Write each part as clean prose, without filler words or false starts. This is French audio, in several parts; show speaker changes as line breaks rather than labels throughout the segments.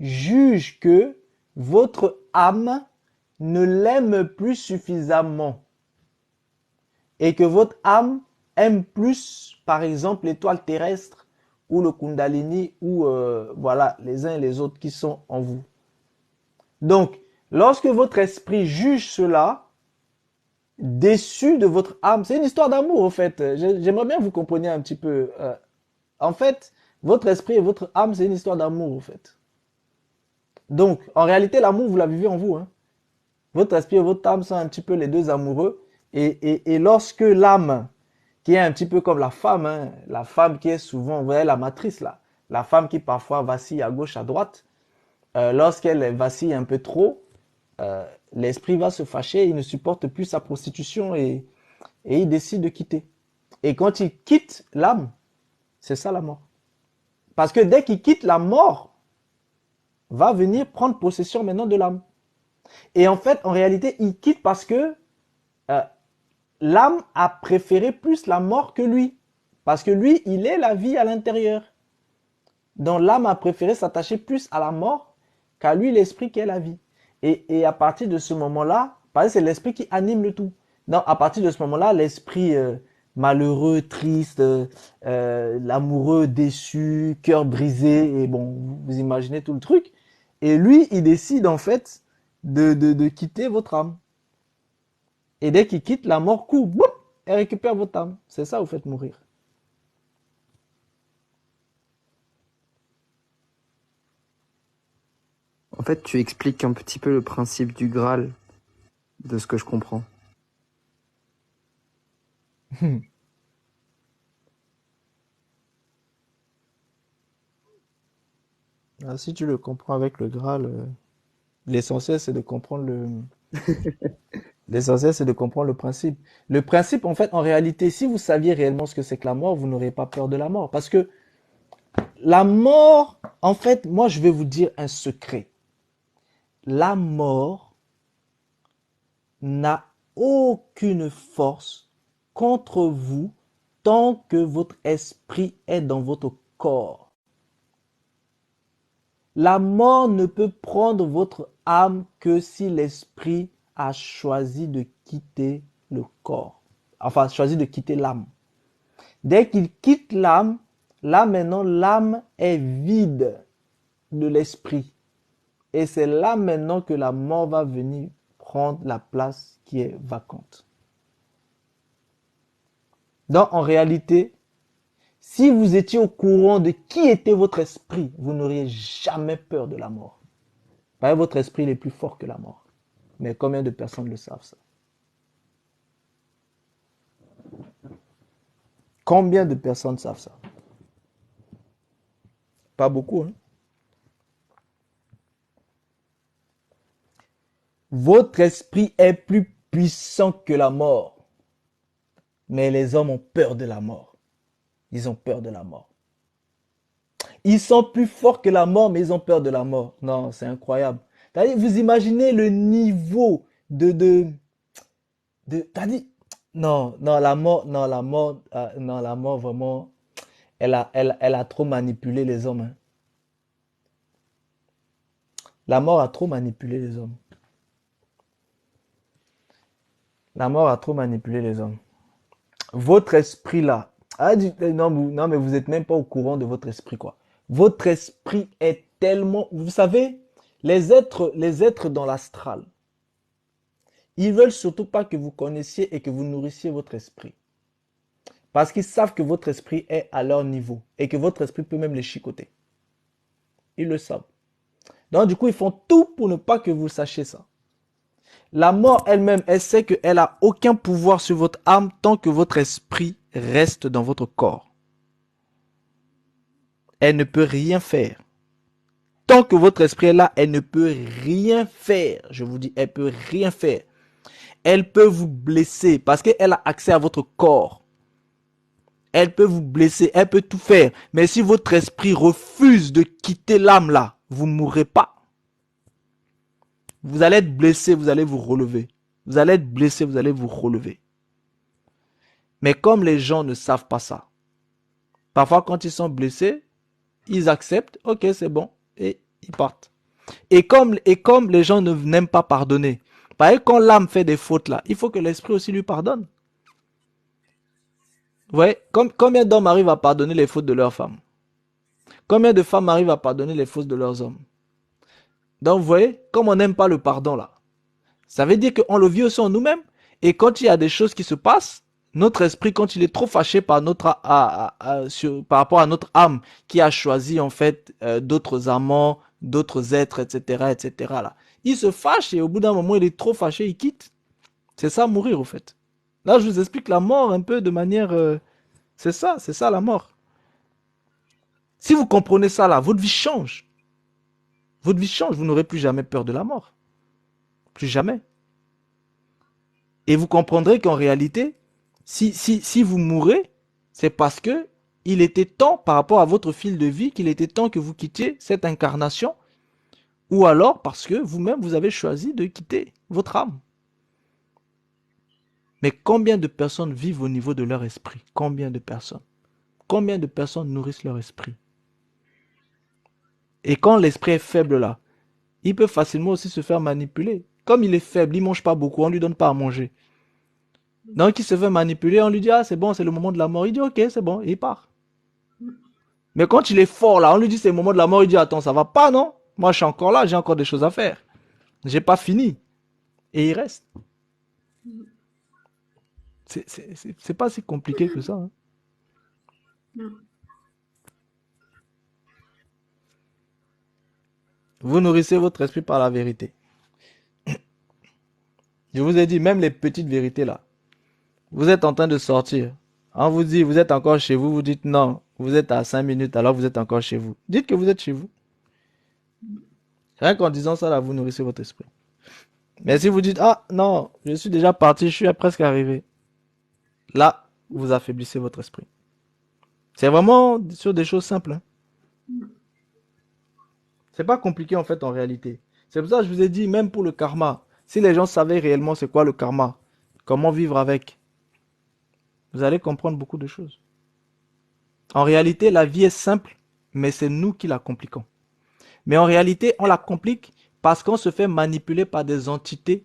juge que votre âme ne l'aime plus suffisamment et que votre âme aime plus, par exemple, l'étoile terrestre ou le Kundalini ou voilà, les uns et les autres qui sont en vous. Donc, lorsque votre esprit juge cela, déçu de votre âme, c'est une histoire d'amour en fait. J'aimerais bien que vous compreniez un petit peu. En fait, votre esprit et votre âme, c'est une histoire d'amour en fait. Donc, en réalité, l'amour, vous la vivez en vous. Hein. Votre esprit et votre âme sont un petit peu les deux amoureux. Et lorsque l'âme, qui est un petit peu comme hein, la femme qui est souvent, vous voyez la matrice là, la femme qui parfois vacille à gauche, à droite, lorsqu'elle vacille un peu trop, l'esprit va se fâcher, il ne supporte plus sa prostitution et il décide de quitter. Et quand il quitte l'âme, c'est ça la mort. Parce que dès qu'il quitte, la mort va venir prendre possession maintenant de l'âme. Et en fait, en réalité, il quitte parce que euh, l'âme a préféré plus la mort que lui. Parce que lui, il est la vie à l'intérieur. Donc l'âme a préféré s'attacher plus à la mort qu'à lui, l'esprit qui est la vie. Et à partir de ce moment-là, parce que c'est l'esprit qui anime le tout. Donc à partir de ce moment-là, l'esprit malheureux, triste, l'amoureux déçu, cœur brisé, et bon, vous imaginez tout le truc. Et lui, il décide en fait de quitter votre âme. Et dès qu'il quitte, la mort court, boum, elle récupère votre âme. C'est ça, vous faites mourir.
En fait, tu expliques un petit peu le principe du Graal, de ce que je comprends.
Ah, si tu le comprends avec le Graal, l'essentiel c'est de comprendre l'essentiel c'est de comprendre le principe. Le principe, en fait, en réalité, si vous saviez réellement ce que c'est que la mort, vous n'aurez pas peur de la mort. Parce que la mort, en fait, moi je vais vous dire un secret. La mort n'a aucune force contre vous tant que votre esprit est dans votre corps. La mort ne peut prendre votre âme que si l'esprit a choisi de quitter le corps. Enfin, choisi de quitter l'âme. Dès qu'il quitte l'âme, là maintenant, l'âme est vide de l'esprit. Et c'est là maintenant que la mort va venir prendre la place qui est vacante. Donc, en réalité, si vous étiez au courant de qui était votre esprit, vous n'auriez jamais peur de la mort. Parce que votre esprit il est plus fort que la mort. Mais combien de personnes le savent ça? Combien de personnes savent ça? Pas beaucoup, hein? Votre esprit est plus puissant que la mort. Mais les hommes ont peur de la mort. Ils ont peur de la mort. Ils sont plus forts que la mort, mais ils ont peur de la mort. Non, c'est incroyable. Vous imaginez le niveau t'as dit, non, non, la mort, non, la mort, non, la mort, vraiment, elle a trop manipulé les hommes. Hein. La mort a trop manipulé les hommes. La mort a trop manipulé les hommes. Votre esprit là, non, non, mais vous n'êtes même pas au courant de votre esprit, quoi. Votre esprit est tellement, vous savez, les êtres dans l'astral, ils veulent surtout pas que vous connaissiez et que vous nourrissiez votre esprit. Parce qu'ils savent que votre esprit est à leur niveau et que votre esprit peut même les chicoter. Ils le savent. Donc, du coup, ils font tout pour ne pas que vous sachiez ça. La mort elle-même, elle sait qu'elle n'a aucun pouvoir sur votre âme tant que votre esprit reste dans votre corps. Elle ne peut rien faire. Tant que votre esprit est là, elle ne peut rien faire. Je vous dis, elle peut rien faire. Elle peut vous blesser parce qu'elle a accès à votre corps. Elle peut vous blesser, elle peut tout faire. Mais si votre esprit refuse de quitter l'âme là, vous ne mourrez pas. Vous allez être blessé, vous allez vous relever. Vous allez être blessé, vous allez vous relever. Mais comme les gens ne savent pas ça, parfois quand ils sont blessés, ils acceptent, ok c'est bon, et Ils partent. Et comme les gens n'aiment pas pardonner, par exemple, quand l'âme fait des fautes là, il faut que l'esprit aussi lui pardonne. Ouais, combien d'hommes arrivent à pardonner les fautes de leurs femmes? Combien de femmes arrivent à pardonner les fautes de leurs hommes? Donc, vous voyez, comme on n'aime pas le pardon là, ça veut dire qu'on le vit aussi en nous-mêmes. Et quand il y a des choses qui se passent, notre esprit, quand il est trop fâché par par rapport à notre âme qui a choisi en fait d'autres amants, d'autres êtres, etc., etc. Là, il se fâche et au bout d'un moment, il est trop fâché, il quitte. C'est ça mourir au fait. Là, je vous explique la mort un peu de manière, c'est ça la mort. Si vous comprenez ça là, votre vie change. Votre vie change. Vous n'aurez plus jamais peur de la mort, plus jamais. Et vous comprendrez qu'en réalité, si vous mourrez, c'est parce que il était temps, par rapport à votre fil de vie, qu'il était temps que vous quittiez cette incarnation, ou alors parce que vous-même, vous avez choisi de quitter votre âme. Mais combien de personnes vivent au niveau de leur esprit? Combien de personnes? Combien de personnes nourrissent leur esprit? Et quand l'esprit est faible là, il peut facilement aussi se faire manipuler. Comme il est faible, il ne mange pas beaucoup, on ne lui donne pas à manger. Donc il se fait manipuler, on lui dit ah c'est bon, c'est le moment de la mort. Il dit ok, c'est bon, et il part. Mais quand il est fort là, on lui dit c'est le moment de la mort, il dit attends, ça va pas non? Moi je suis encore là, j'ai encore des choses à faire. J'ai pas fini. Et il reste. C'est pas si compliqué que ça, hein. Vous nourrissez votre esprit par la vérité. Je vous ai dit, même les petites vérités là. Vous êtes en train de sortir. On vous dit, vous êtes encore chez vous, vous dites non, vous êtes à 5 minutes, alors vous êtes encore chez vous. Dites que vous êtes chez vous. Rien qu'en disant ça, là, vous nourrissez votre esprit. Mais si vous dites, ah non, je suis déjà parti, je suis presque arrivé. Là, vous affaiblissez votre esprit. C'est vraiment sur des choses simples, hein. C'est pas compliqué en fait en réalité. C'est pour ça que je vous ai dit, même pour le karma, si les gens savaient réellement c'est quoi le karma, comment vivre avec, vous allez comprendre beaucoup de choses. En réalité, la vie est simple, mais c'est nous qui la compliquons. Mais en réalité, on la complique parce qu'on se fait manipuler par des entités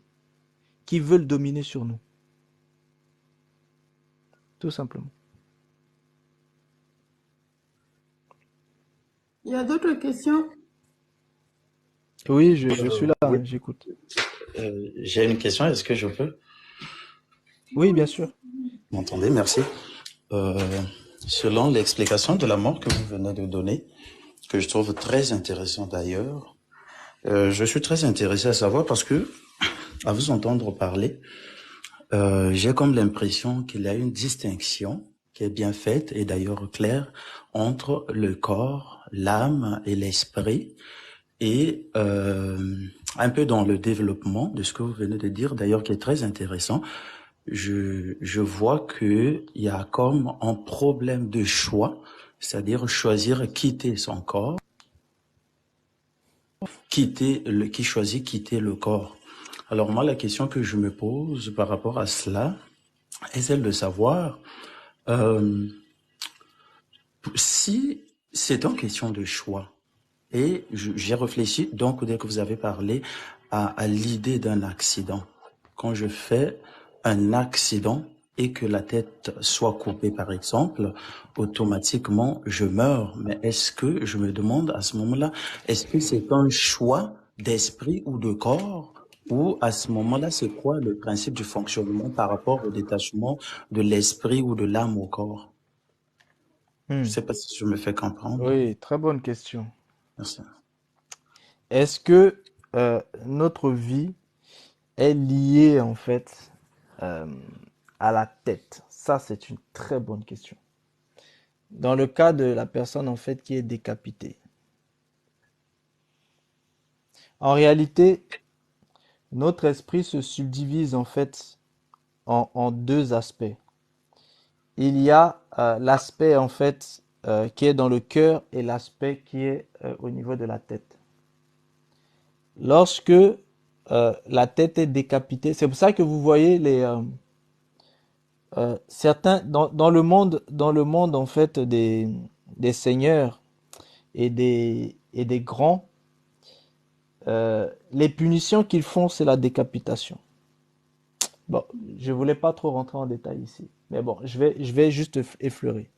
qui veulent dominer sur nous. Tout simplement.
Il y a d'autres questions?
Oui, je suis là,
Oui,
hein, j'écoute.
j'ai une question. Est-ce que je peux
Oui, bien sûr.
m'entendre? Merci. Euh, Selon l'explication de la mort que vous venez de donner, que je trouve très intéressant d'ailleurs, je suis très intéressé à savoir parce que, à vous entendre parler, j'ai comme l'impression qu'il y a une distinction qui est bien faite et d'ailleurs claire entre le corps, l'âme et l'esprit. Et un peu dans le développement de ce que vous venez de dire, d'ailleurs qui est très intéressant, je vois que il y a comme un problème de choix, c'est-à-dire choisir quitter son corps, qui choisit quitter le corps. Alors moi, la question que je me pose par rapport à cela est celle de savoir euh, si c'est une question de choix. Et j'ai réfléchi, donc, dès que vous avez parlé à l'idée d'un accident. Quand je fais un accident et que la tête soit coupée, par exemple, automatiquement, je meurs. Mais est-ce que, je me demande à ce moment-là, est-ce que c'est un choix d'esprit ou de corps? Ou à ce moment-là, c'est quoi le principe du fonctionnement par rapport au détachement de l'esprit ou de l'âme au corps? Je
Hmm.
sais pas si je me fais comprendre.
Oui, très bonne question.
Merci.
Est-ce que notre vie est liée en fait euh, à la tête? Ça, c'est une très bonne question. Dans le cas de la personne en fait qui est décapitée, en réalité, notre esprit se subdivise en fait en deux aspects. Il y a l'aspect en fait qui est dans le cœur et l'aspect qui est au niveau de la tête. Lorsque la tête est décapitée, c'est pour ça que vous voyez certains dans le monde en fait des seigneurs et des grands. les punitions qu'ils font, c'est la décapitation. Bon, je voulais pas trop rentrer en détail ici, mais bon, je vais juste effleurer.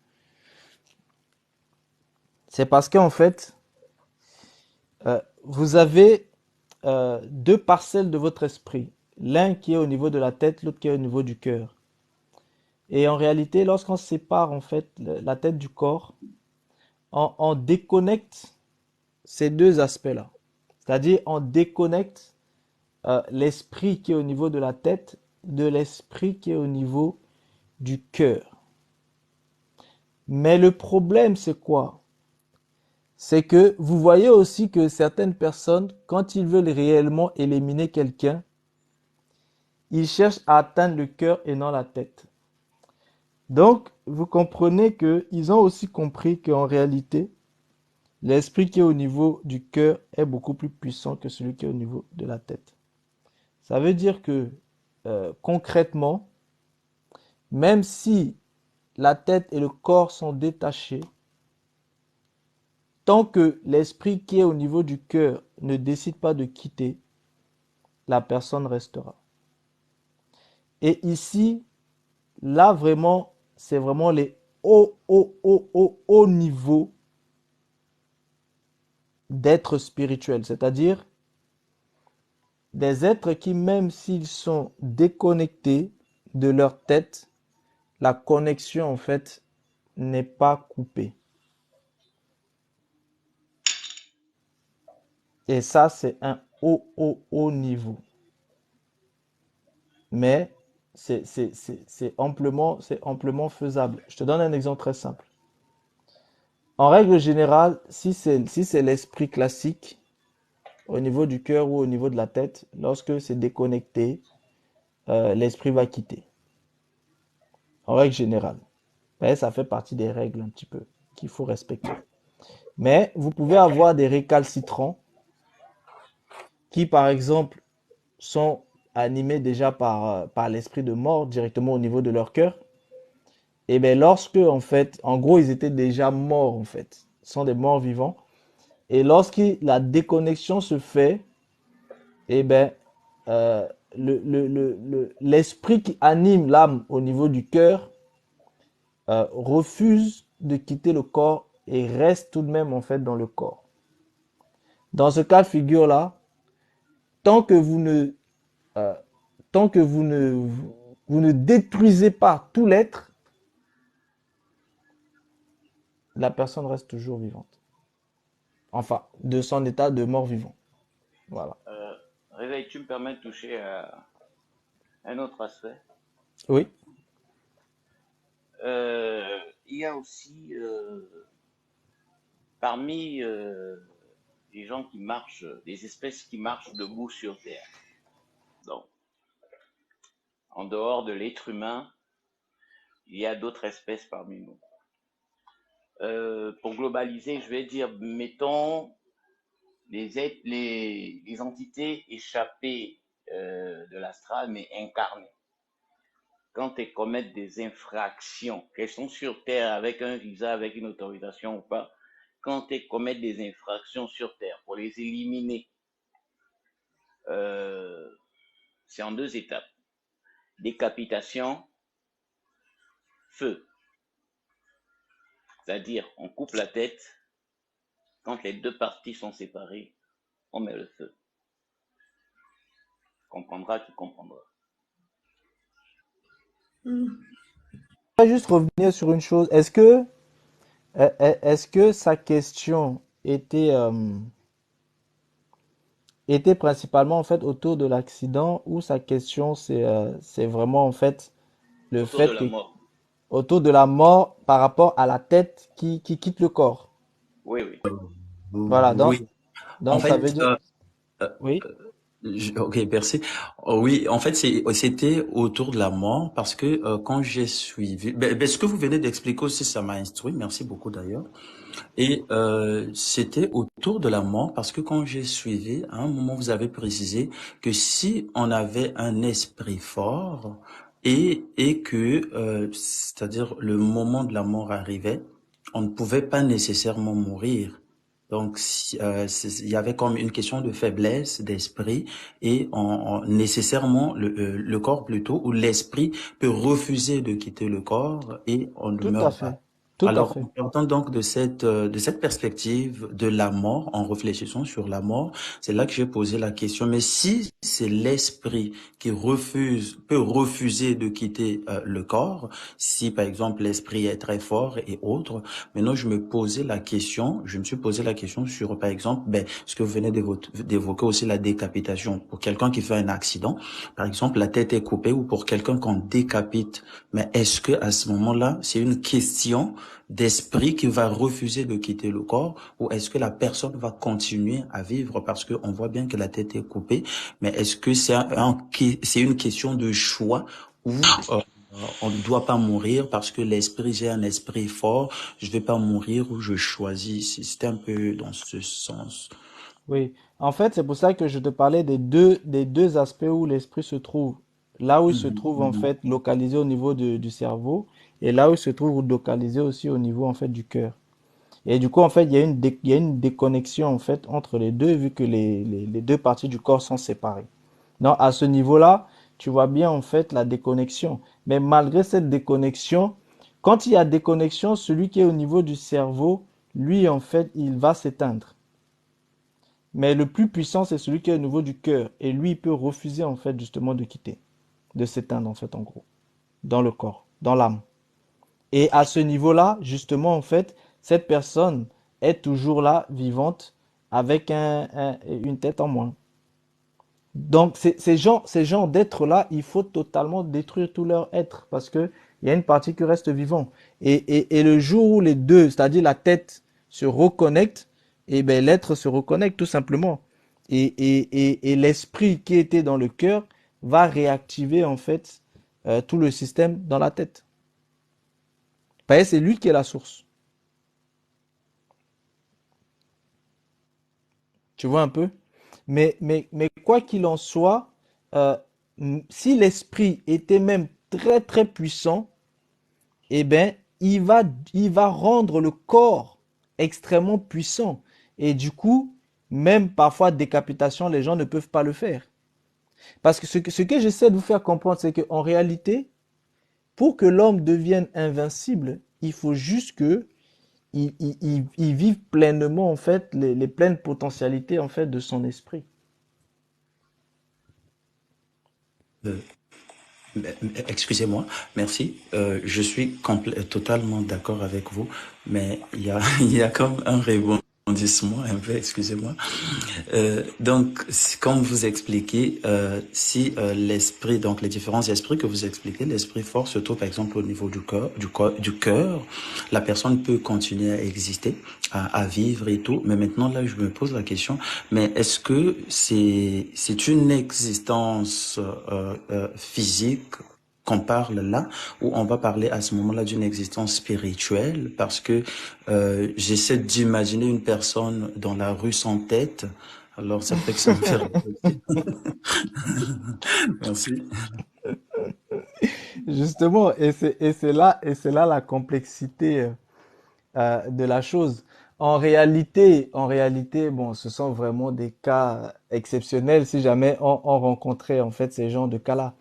C'est parce qu'en fait, vous avez deux parcelles de votre esprit, l'un qui est au niveau de la tête, l'autre qui est au niveau du cœur. Et en réalité, lorsqu'on sépare en fait la tête du corps, on déconnecte ces deux aspects-là. C'est-à-dire, on déconnecte l'esprit qui est au niveau de la tête de l'esprit qui est au niveau du cœur. Mais le problème, c'est quoi? C'est que vous voyez aussi que certaines personnes, quand ils veulent réellement éliminer quelqu'un, ils cherchent à atteindre le cœur et non la tête. Donc, vous comprenez qu'ils ont aussi compris qu'en réalité, l'esprit qui est au niveau du cœur est beaucoup plus puissant que celui qui est au niveau de la tête. Ça veut dire que concrètement, même si la tête et le corps sont détachés, tant que l'esprit qui est au niveau du cœur ne décide pas de quitter, la personne restera. Et ici, là vraiment, c'est vraiment les hauts niveaux d'êtres spirituels, c'est-à-dire des êtres qui, même s'ils sont déconnectés de leur tête, la connexion en fait n'est pas coupée. Et ça, c'est un haut niveau. Mais c'est amplement faisable. Je te donne un exemple très simple. En règle générale, si c'est l'esprit classique, au niveau du cœur ou au niveau de la tête, lorsque c'est déconnecté, l'esprit va quitter. En règle générale. Mais ça fait partie des règles un petit peu qu'il faut respecter. Mais vous pouvez avoir des récalcitrants qui, par exemple, sont animés déjà par l'esprit de mort directement au niveau de leur cœur. Et bien lorsque, en fait, en gros, ils étaient déjà morts, en fait. Ils sont des morts vivants. Et lorsque la déconnexion se fait, et ben euh, l'esprit qui anime l'âme au niveau du cœur refuse de quitter le corps et reste tout de même en fait dans le corps. Dans ce cas de figure là, tant que vous ne euh, tant que vous ne détruisez pas tout l'être, la personne reste toujours vivante. Enfin, de son état de mort vivant. Voilà.
Réveil, tu me permets de toucher à un autre aspect.
Oui.
Il y a aussi parmi les gens qui marchent, des espèces qui marchent debout sur Terre. Donc, en dehors de l'être humain, il y a d'autres espèces parmi nous. Pour globaliser, je vais dire, mettons les entités échappées de l'astral, mais incarnées. Quand elles commettent des infractions, qu'elles sont sur Terre avec un visa, avec une autorisation ou pas, quand elles commettent des infractions sur Terre, pour les éliminer, euh, c'est en deux étapes. Décapitation, feu. C'est-à-dire, on coupe la tête, quand les deux parties sont séparées, on met le feu. Comprendra qui comprendra.
Je vais juste revenir sur une chose. Est-ce que sa question était principalement en fait autour de l'accident ou sa question c'est vraiment en fait le
Autour de
fait
la
que
mort.
autour de la mort par rapport à la tête qui quitte le corps.
Oui, oui.
Voilà,
Oui, en
donc ça veut
fait,
dire oui.
ok, merci. Oh, oui, en fait, c'était autour de la mort parce que quand j'ai suivi, ce que vous venez d'expliquer aussi, ça m'a instruit. Merci beaucoup d'ailleurs. Et c'était autour de la mort parce que quand j'ai suivi, à un moment, vous avez précisé que si on avait un esprit fort et que, c'est-à-dire le moment de la mort arrivait, on ne pouvait pas nécessairement mourir. Donc, il y avait comme une question de faiblesse d'esprit et nécessairement le corps plutôt, ou l'esprit peut refuser de quitter le corps et on ne
Tout à
meurt pas.
fait. Tout à
Alors, en
fait.
partant donc de cette perspective de la mort, en réfléchissant sur la mort, c'est là que j'ai posé la question. Mais si c'est l'esprit qui peut refuser de quitter le corps, si par exemple l'esprit est très fort et autres, maintenant je me suis posé la question sur par exemple, ce que vous venez d'évoquer aussi la décapitation. Pour quelqu'un qui fait un accident, par exemple, la tête est coupée ou pour quelqu'un qu'on décapite, mais est-ce que à ce moment-là, c'est une question d'esprit qui va refuser de quitter le corps ou est-ce que la personne va continuer à vivre parce qu'on voit bien que la tête est coupée, mais est-ce que c'est une question de choix ou on ne doit pas mourir parce que j'ai un esprit fort, je vais pas mourir ou je choisis. C'était un peu dans ce sens.
Oui. En fait, c'est pour ça que je te parlais des deux aspects où l'esprit se trouve. Là où il se
Mhm,
trouve, en
mhm.
fait, localisé au niveau du cerveau et là où il se trouve localisé aussi au niveau, en fait, du cœur. Et du coup, en fait, il y a une déconnexion, en fait, entre les deux, vu que les deux parties du corps sont séparées. Donc, à ce niveau-là, tu vois bien, en fait, la déconnexion. Mais malgré cette déconnexion, quand il y a déconnexion, celui qui est au niveau du cerveau, lui, en fait, il va s'éteindre. Mais le plus puissant, c'est celui qui est au niveau du cœur. Et lui, il peut refuser, en fait, justement, de quitter, de s'éteindre, en fait, en gros, dans le corps, dans l'âme. Et à ce niveau-là, justement, en fait, cette personne est toujours là, vivante, avec une tête en moins. Donc, ces gens d'êtres-là, il faut totalement détruire tout leur être parce que il y a une partie qui reste vivant. Et le jour où les deux, c'est-à-dire la tête, se reconnectent, et ben l'être se reconnecte tout simplement. Et l'esprit qui était dans le cœur va réactiver en fait tout le système dans la tête. Parce que c'est lui qui est la source. Tu vois un peu? Mais quoi qu'il en soit, euh, si l'esprit était même très très puissant, eh ben, il va rendre le corps extrêmement puissant. Et du coup, même parfois décapitation, les gens ne peuvent pas le faire. Parce que ce que j'essaie de vous faire comprendre, c'est qu'en réalité, pour que l'homme devienne invincible, il faut juste que il vive pleinement en fait les pleines potentialités en fait de son esprit.
Euh, Excusez-moi, merci. Je suis totalement d'accord avec vous, mais il y a comme un rebondissement un peu, excusez-moi. Donc, comme vous expliquez, si l'esprit, donc les différents esprits que vous expliquez, l'esprit fort se trouve par exemple au niveau du cœur, la personne peut continuer à exister, à vivre et tout. Mais maintenant là, je me pose la question, mais est-ce que c'est une existence physique qu'on parle là, ou on va parler à ce moment-là d'une existence spirituelle, parce que j'essaie d'imaginer une personne dans la rue sans tête, alors ça fait que ça me fait réfléchir. Merci.
Justement, et c'est là la complexité de la chose. En réalité, bon, ce sont vraiment des cas exceptionnels si jamais on rencontrait en fait ces genres de cas-là.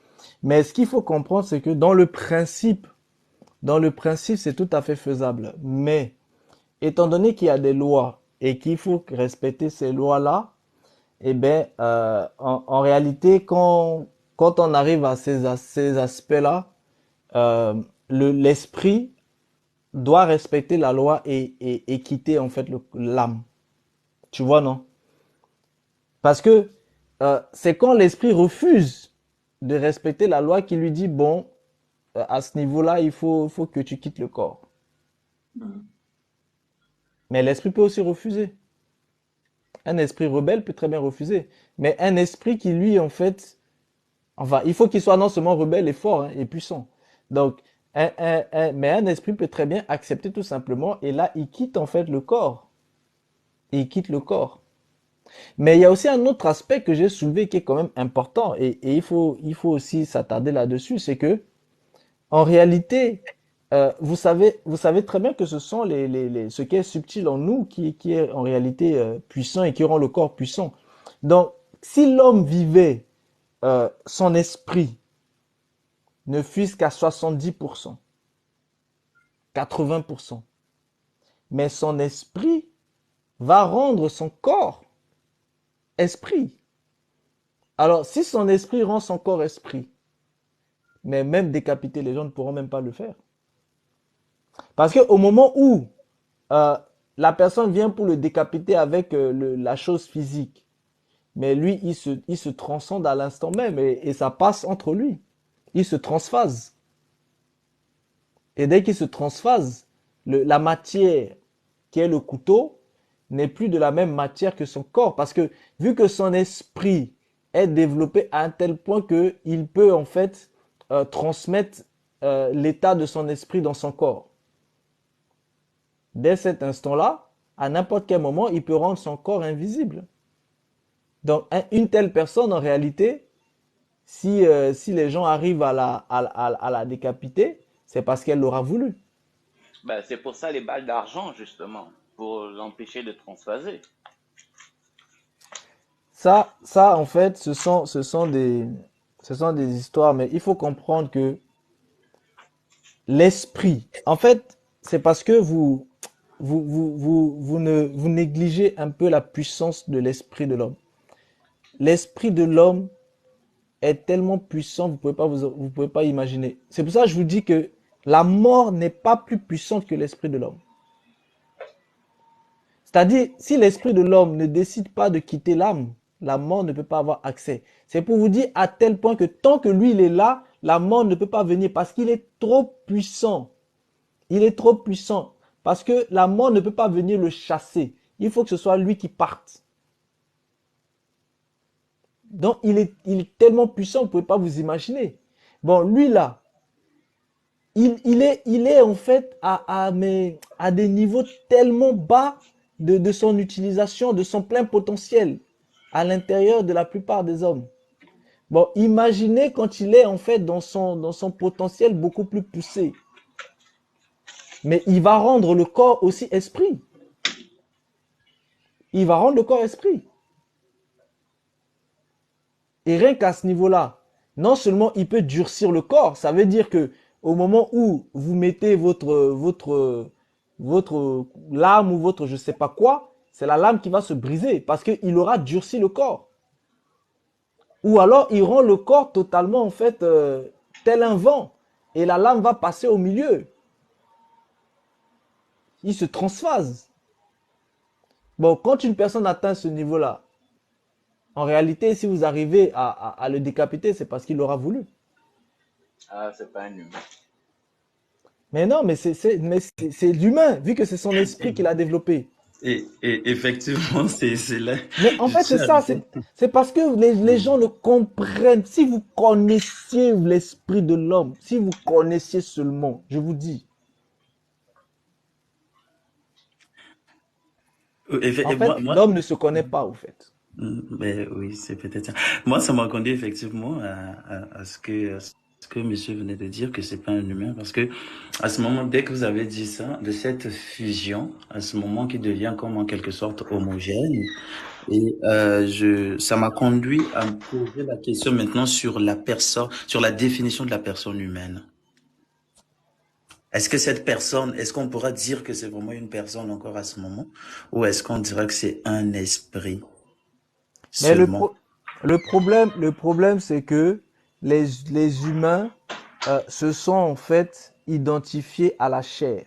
Mais ce qu'il faut comprendre, c'est que dans le principe, c'est tout à fait faisable. Mais étant donné qu'il y a des lois et qu'il faut respecter ces lois-là, eh ben, en réalité, quand on arrive à ces aspects-là, euh, l'esprit doit respecter la loi et quitter en fait l'âme. Tu vois, non? Parce que c'est quand l'esprit refuse de respecter la loi qui lui dit, bon, à ce niveau-là, faut que tu quittes le corps. Mais l'esprit peut aussi refuser. Un esprit rebelle peut très bien refuser. Mais un esprit qui, lui, en fait, enfin, il faut qu'il soit non seulement rebelle et fort hein, et puissant. Donc, mais un esprit peut très bien accepter tout simplement et là, il quitte en fait le corps. Il quitte le corps. Mais il y a aussi un autre aspect que j'ai soulevé qui est quand même important et il faut aussi s'attarder là-dessus, c'est que en réalité, vous savez très bien que ce sont ce qui est subtil en nous qui est en réalité puissant et qui rend le corps puissant. Donc, si l'homme vivait son esprit ne fût-ce qu'à 70%, 80%, mais son esprit va rendre son corps esprit. Alors, si son esprit rend son corps esprit, mais même décapiter les gens ne pourront même pas le faire. Parce qu'au moment où euh, la personne vient pour le décapiter avec la chose physique, mais lui, il se transcende à l'instant même et ça passe entre lui. Il se transphase. Et dès qu'il se transphase, la matière qui est le couteau n'est plus de la même matière que son corps. Parce que vu que son esprit est développé à un tel point qu'il peut en fait transmettre l'état de son esprit dans son corps. Dès cet instant-là, à n'importe quel moment, il peut rendre son corps invisible. Donc, une telle personne, en réalité, si les gens arrivent à la décapiter, c'est parce qu'elle l'aura voulu.
Ben, c'est pour ça les balles d'argent, justement, pour l'empêcher de transphaser.
Ça, en fait, ce sont des histoires, mais il faut comprendre que l'esprit, en fait, c'est parce que vous négligez un peu la puissance de l'esprit de l'homme. L'esprit de l'homme est tellement puissant, vous pouvez pas imaginer. C'est pour ça que je vous dis que la mort n'est pas plus puissante que l'esprit de l'homme. C'est-à-dire, si l'esprit de l'homme ne décide pas de quitter l'âme, la mort ne peut pas avoir accès. C'est pour vous dire à tel point que tant que lui, il est là, la mort ne peut pas venir parce qu'il est trop puissant. Il est trop puissant parce que la mort ne peut pas venir le chasser. Il faut que ce soit lui qui parte. Donc, il est tellement puissant, vous ne pouvez pas vous imaginer. Bon, lui là, il est en fait à des niveaux tellement bas de son utilisation, de son plein potentiel à l'intérieur de la plupart des hommes. Bon, imaginez quand il est en fait dans son potentiel beaucoup plus poussé. Mais il va rendre le corps aussi esprit. Il va rendre le corps esprit. Et rien qu'à ce niveau-là, non seulement il peut durcir le corps, ça veut dire que au moment où vous mettez votre lame ou votre je sais pas quoi, c'est la lame qui va se briser parce qu'il aura durci le corps. Ou alors il rend le corps totalement en fait tel un vent et la lame va passer au milieu. Il se transphase. Bon, quand une personne atteint ce niveau-là, en réalité, si vous arrivez à le décapiter, c'est parce qu'il l'aura voulu.
Ah, c'est pas un humain.
Mais non, mais c'est l'humain, vu que c'est son esprit
Et,
qu'il a développé.
et effectivement, c'est là,
Mais en
je
fait, c'est
tiens à
ça,
dire.
c'est parce que les gens le comprennent. Si vous connaissiez l'esprit de l'homme, si vous connaissiez seulement, je vous dis, en
Moi,
fait,
moi,
l'homme ne se connaît pas, au fait.
mais oui, c'est peut-être ça. Moi, ça m'a conduit effectivement à ce que monsieur venait de dire, que c'est pas un humain, parce que à ce moment, dès que vous avez dit ça, de cette fusion, à ce moment qui devient comme en quelque sorte homogène, ça m'a conduit à me poser la question maintenant sur la personne, sur la définition de la personne humaine. Est-ce que cette personne, est-ce qu'on pourra dire que c'est vraiment une personne encore à ce moment, ou est-ce qu'on dira que c'est un esprit
Mais
seulement?
le problème, c'est que les humains se sont en fait identifiés à la chair.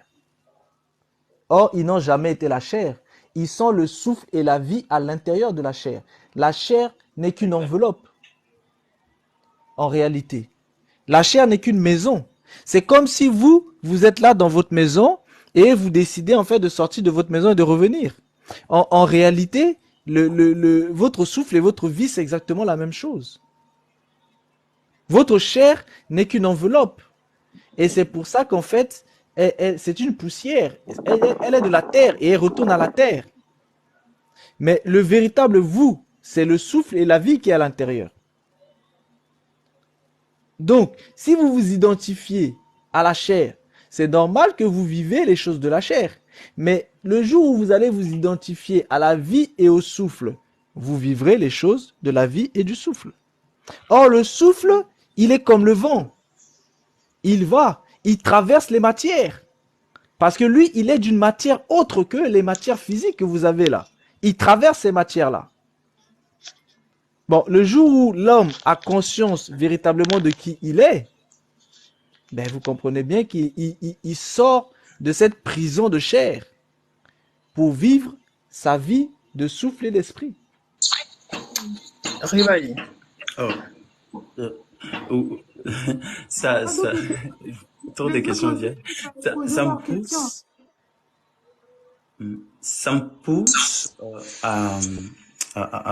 Or, ils n'ont jamais été la chair. Ils sont le souffle et la vie à l'intérieur de la chair. La chair n'est qu'une enveloppe, en réalité. La chair n'est qu'une maison. C'est comme si vous êtes là dans votre maison et vous décidez en fait de sortir de votre maison et de revenir. En réalité, votre souffle et votre vie, c'est exactement la même chose. Votre chair n'est qu'une enveloppe. Et c'est pour ça qu'en fait, c'est une poussière. Elle est de la terre et elle retourne à la terre. Mais le véritable vous, c'est le souffle et la vie qui est à l'intérieur. Donc, si vous vous identifiez à la chair, c'est normal que vous vivez les choses de la chair. Mais le jour où vous allez vous identifier à la vie et au souffle, vous vivrez les choses de la vie et du souffle. Or, le souffle, il est comme le vent. Il traverse les matières. Parce que lui, il est d'une matière autre que les matières physiques que vous avez là. Il traverse ces matières-là. Bon, le jour où l'homme a conscience véritablement de qui il est, ben vous comprenez bien qu'il sort de cette prison de chair pour vivre sa vie de souffle et d'esprit.
Réveil.
Oh, euh, oh, ça, trop de questions viennent. Ça me pousse, ça me pousse à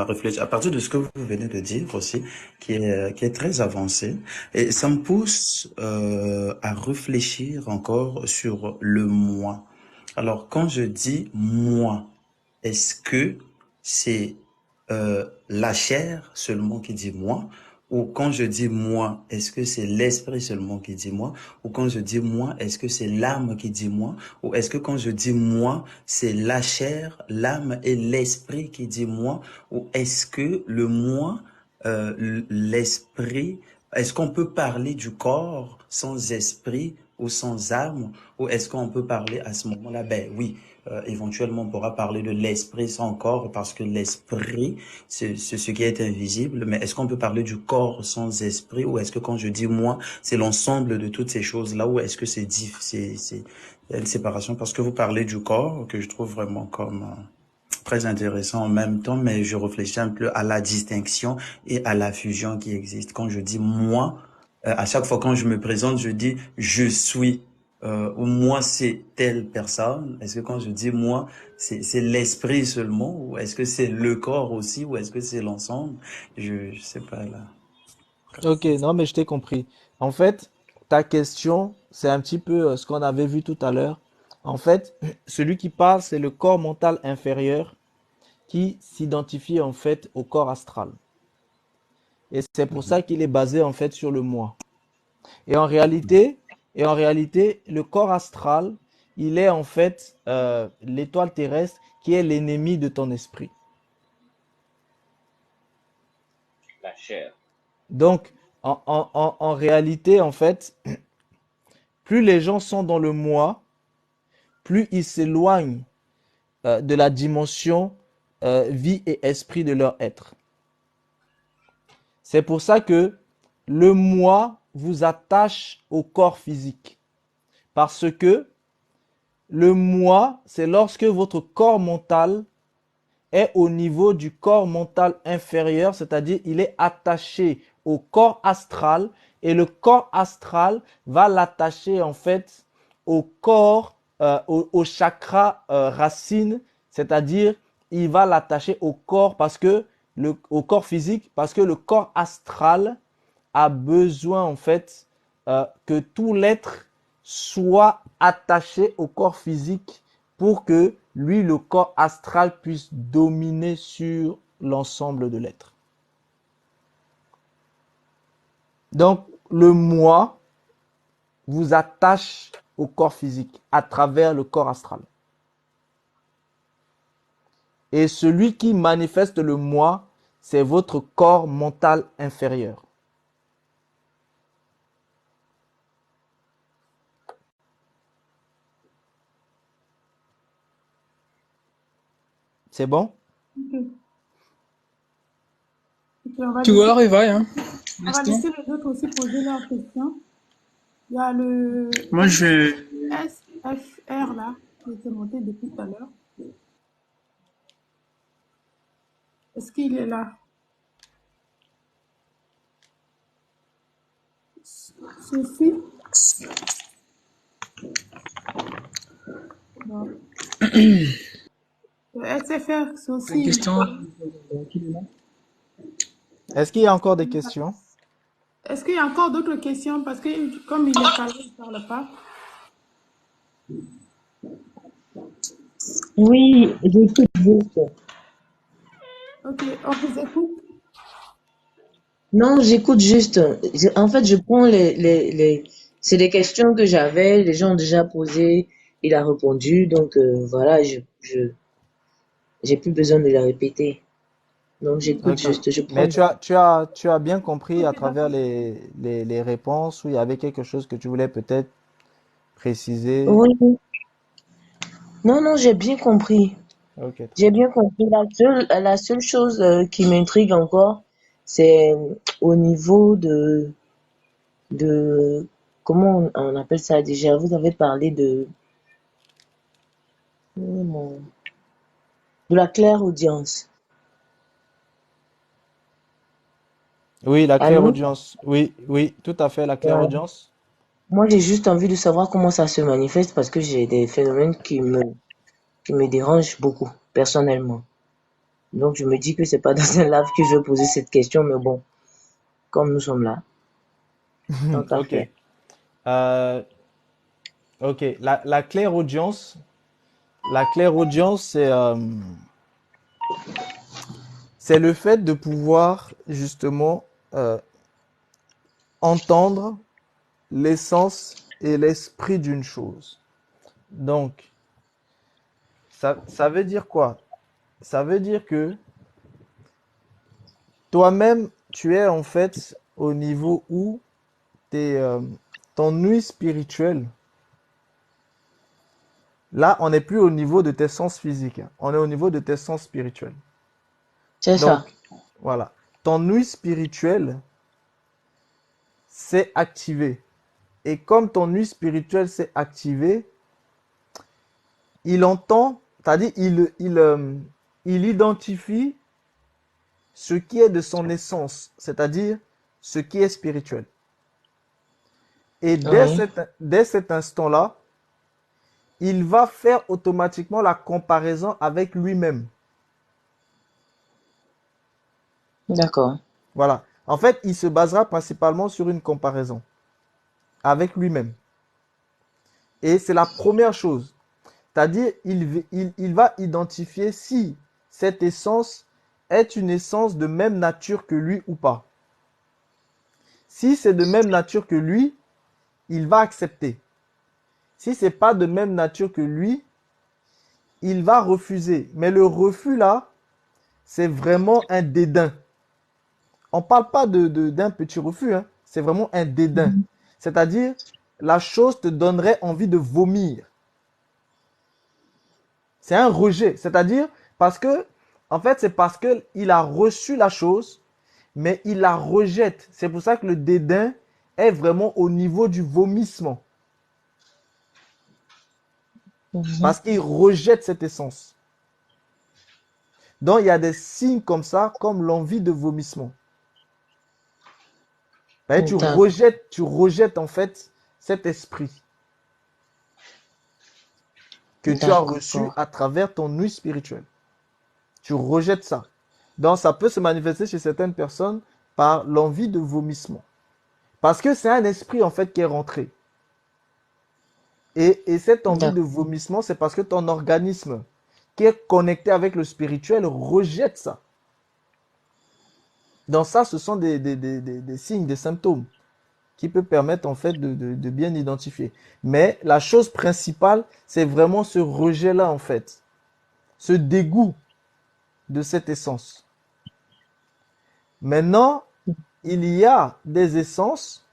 réfléchir à partir de ce que vous venez de dire aussi, qui est très avancé, et ça me pousse à réfléchir encore sur le moi. Alors, quand je dis moi, est-ce que c'est la chair seulement qui dit moi? Ou quand je dis moi, est-ce que c'est l'esprit seulement qui dit moi? Ou quand je dis moi, est-ce que c'est l'âme qui dit moi? Ou est-ce que quand je dis moi, c'est la chair, l'âme et l'esprit qui dit moi? Ou est-ce que le moi, l'esprit, est-ce qu'on peut parler du corps sans esprit ou sans âme? Ou est-ce qu'on peut parler à ce moment-là? Ben oui, éventuellement on pourra parler de l'esprit sans corps parce que l'esprit, c'est ce qui est invisible. Mais est-ce qu'on peut parler du corps sans esprit? Ou est-ce que quand je dis moi, c'est l'ensemble de toutes ces choses-là? Ou est-ce que c'est il y a une séparation? Parce que vous parlez du corps, que je trouve vraiment comme très intéressant en même temps, mais je réfléchis un peu à la distinction et à la fusion qui existe. Quand je dis moi, à chaque fois quand je me présente, je dis je suis, ou moi c'est telle personne. Est-ce que quand je dis moi, c'est l'esprit seulement, ou est-ce que c'est le corps aussi, ou est-ce que c'est l'ensemble? Je sais pas là.
Ok, non, mais je t'ai compris. En fait, ta question, c'est un petit peu ce qu'on avait vu tout à l'heure. En fait, celui qui parle, c'est le corps mental inférieur qui s'identifie en fait au corps astral. Et c'est pour ça qu'il est basé en fait sur le moi. Et en réalité, le corps astral, il est en fait l'étoile terrestre qui est l'ennemi de ton esprit.
La chair.
Donc, en réalité, en fait, plus les gens sont dans le moi, plus ils s'éloignent de la dimension vie et esprit de leur être. C'est pour ça que le moi vous attache au corps physique. Parce que le moi, c'est lorsque votre corps mental est au niveau du corps mental inférieur, c'est-à-dire il est attaché au corps astral et le corps astral va l'attacher en fait au corps, au chakra racine, c'est-à-dire il va l'attacher au corps parce que au corps physique parce que le corps astral a besoin en fait que tout l'être soit attaché au corps physique pour que lui, le corps astral, puisse dominer sur l'ensemble de l'être. Donc, le moi vous attache au corps physique à travers le corps astral. Et celui qui manifeste le moi, c'est votre corps mental inférieur. C'est bon?
Ok. Ok, on va
Tu
laisser,
vois, réveil, hein.
on va laisser les autres aussi poser leurs questions. Il y a le
Moi, je...
SFR là, qui était monté depuis tout à l'heure. Est-ce qu'il est là? Sophie? Non. Le SFR, c'est
Une
aussi.
question.
Est-ce qu'il y a encore des questions?
Est-ce qu'il y a encore d'autres questions? Parce que comme il est calé, il ne parle pas.
Oui, j'écoute juste.
Ok, on vous écoute.
Non, j'écoute juste. En fait, je prends C'est des questions que j'avais, les gens ont déjà posées, il a répondu, donc voilà, j'ai plus besoin de les répéter. Donc j'écoute
Ok.
juste, je
Mais
prends.
tu as bien compris
Ok,
à travers
d'accord.
les réponses où il y avait quelque chose que tu voulais peut-être préciser.
Oui, non, non, j'ai bien compris.
Ok, très
J'ai
bien.
bien compris. La seule chose qui m'intrigue encore, c'est au niveau de, comment on appelle ça déjà? Vous avez parlé de la clairaudience.
Oui, la
Allô?
clairaudience. Oui, oui, tout à fait, la
Voilà.
clairaudience.
Moi, j'ai juste envie de savoir comment ça se manifeste parce que j'ai des phénomènes qui me dérangent beaucoup, personnellement. Donc, je me dis que c'est pas dans un live que je vais poser cette question, mais bon, comme nous sommes là, tant qu'à
Ok.
faire.
Euh, ok. La clairaudience, c'est le fait de pouvoir justement entendre l'essence et l'esprit d'une chose. Donc, ça veut dire quoi? Ça veut dire que toi-même, tu es en fait au niveau où t'es, ton nuit spirituelle. Là, on n'est plus au niveau de tes sens physiques, hein. On est au niveau de tes sens spirituels.
C'est ça.
Donc, voilà. Ton nuit spirituelle s'est activée. Et comme ton nuit spirituelle s'est activée, il entend, c'est-à-dire il identifie ce qui est de son essence, c'est-à-dire ce qui est spirituel. Et
Oui,
dès cet instant-là, il va faire automatiquement la comparaison avec lui-même.
d'accord.
Voilà. En fait, il se basera principalement sur une comparaison avec lui-même. Et c'est la première chose. C'est-à-dire, il va identifier si cette essence est une essence de même nature que lui ou pas. Si c'est de même nature que lui, il va accepter. Si c'est pas de même nature que lui, il va refuser. Mais le refus là, c'est vraiment un dédain. On ne parle pas d'un petit refus, hein. C'est vraiment un dédain.
Mhm.
C'est-à-dire, la chose te donnerait envie de vomir. C'est un rejet. C'est-à-dire, parce que, en fait, c'est parce qu'il a reçu la chose, mais il la rejette. C'est pour ça que le dédain est vraiment au niveau du vomissement.
Mhm.
Parce qu'il rejette cette essence. Donc, il y a des signes comme ça, comme l'envie de vomissement.
D'accord.
Tu rejettes en fait cet esprit que tu as reçu
D'accord.
à travers ton nuit spirituelle. Tu rejettes ça. Donc, ça peut se manifester chez certaines personnes par l'envie de vomissement. Parce que c'est un esprit en fait qui est rentré. Et cette envie de
D'accord.
vomissement, c'est parce que ton organisme qui est connecté avec le spirituel rejette ça. Donc ça, ce sont des signes, des symptômes qui peuvent permettre en fait de bien identifier. Mais la chose principale, c'est vraiment ce rejet-là en fait. Ce dégoût de cette essence. Maintenant, il y a des essences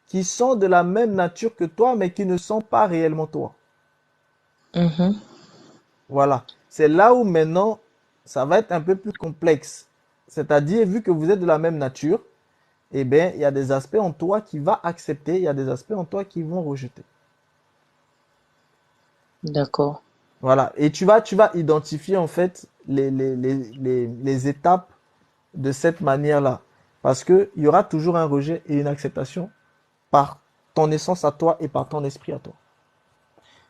qui sont de la même nature que toi, mais qui ne sont pas réellement toi.
Mhm.
Voilà. C'est là où maintenant, ça va être un peu plus complexe. C'est-à-dire, vu que vous êtes de la même nature, eh bien, il y a des aspects en toi qui va accepter, il y a des aspects en toi qui vont rejeter.
D'accord.
Voilà. Et tu vas identifier en fait les étapes de cette manière-là. Parce qu'il y aura toujours un rejet et une acceptation par ton essence à toi et par ton esprit à toi.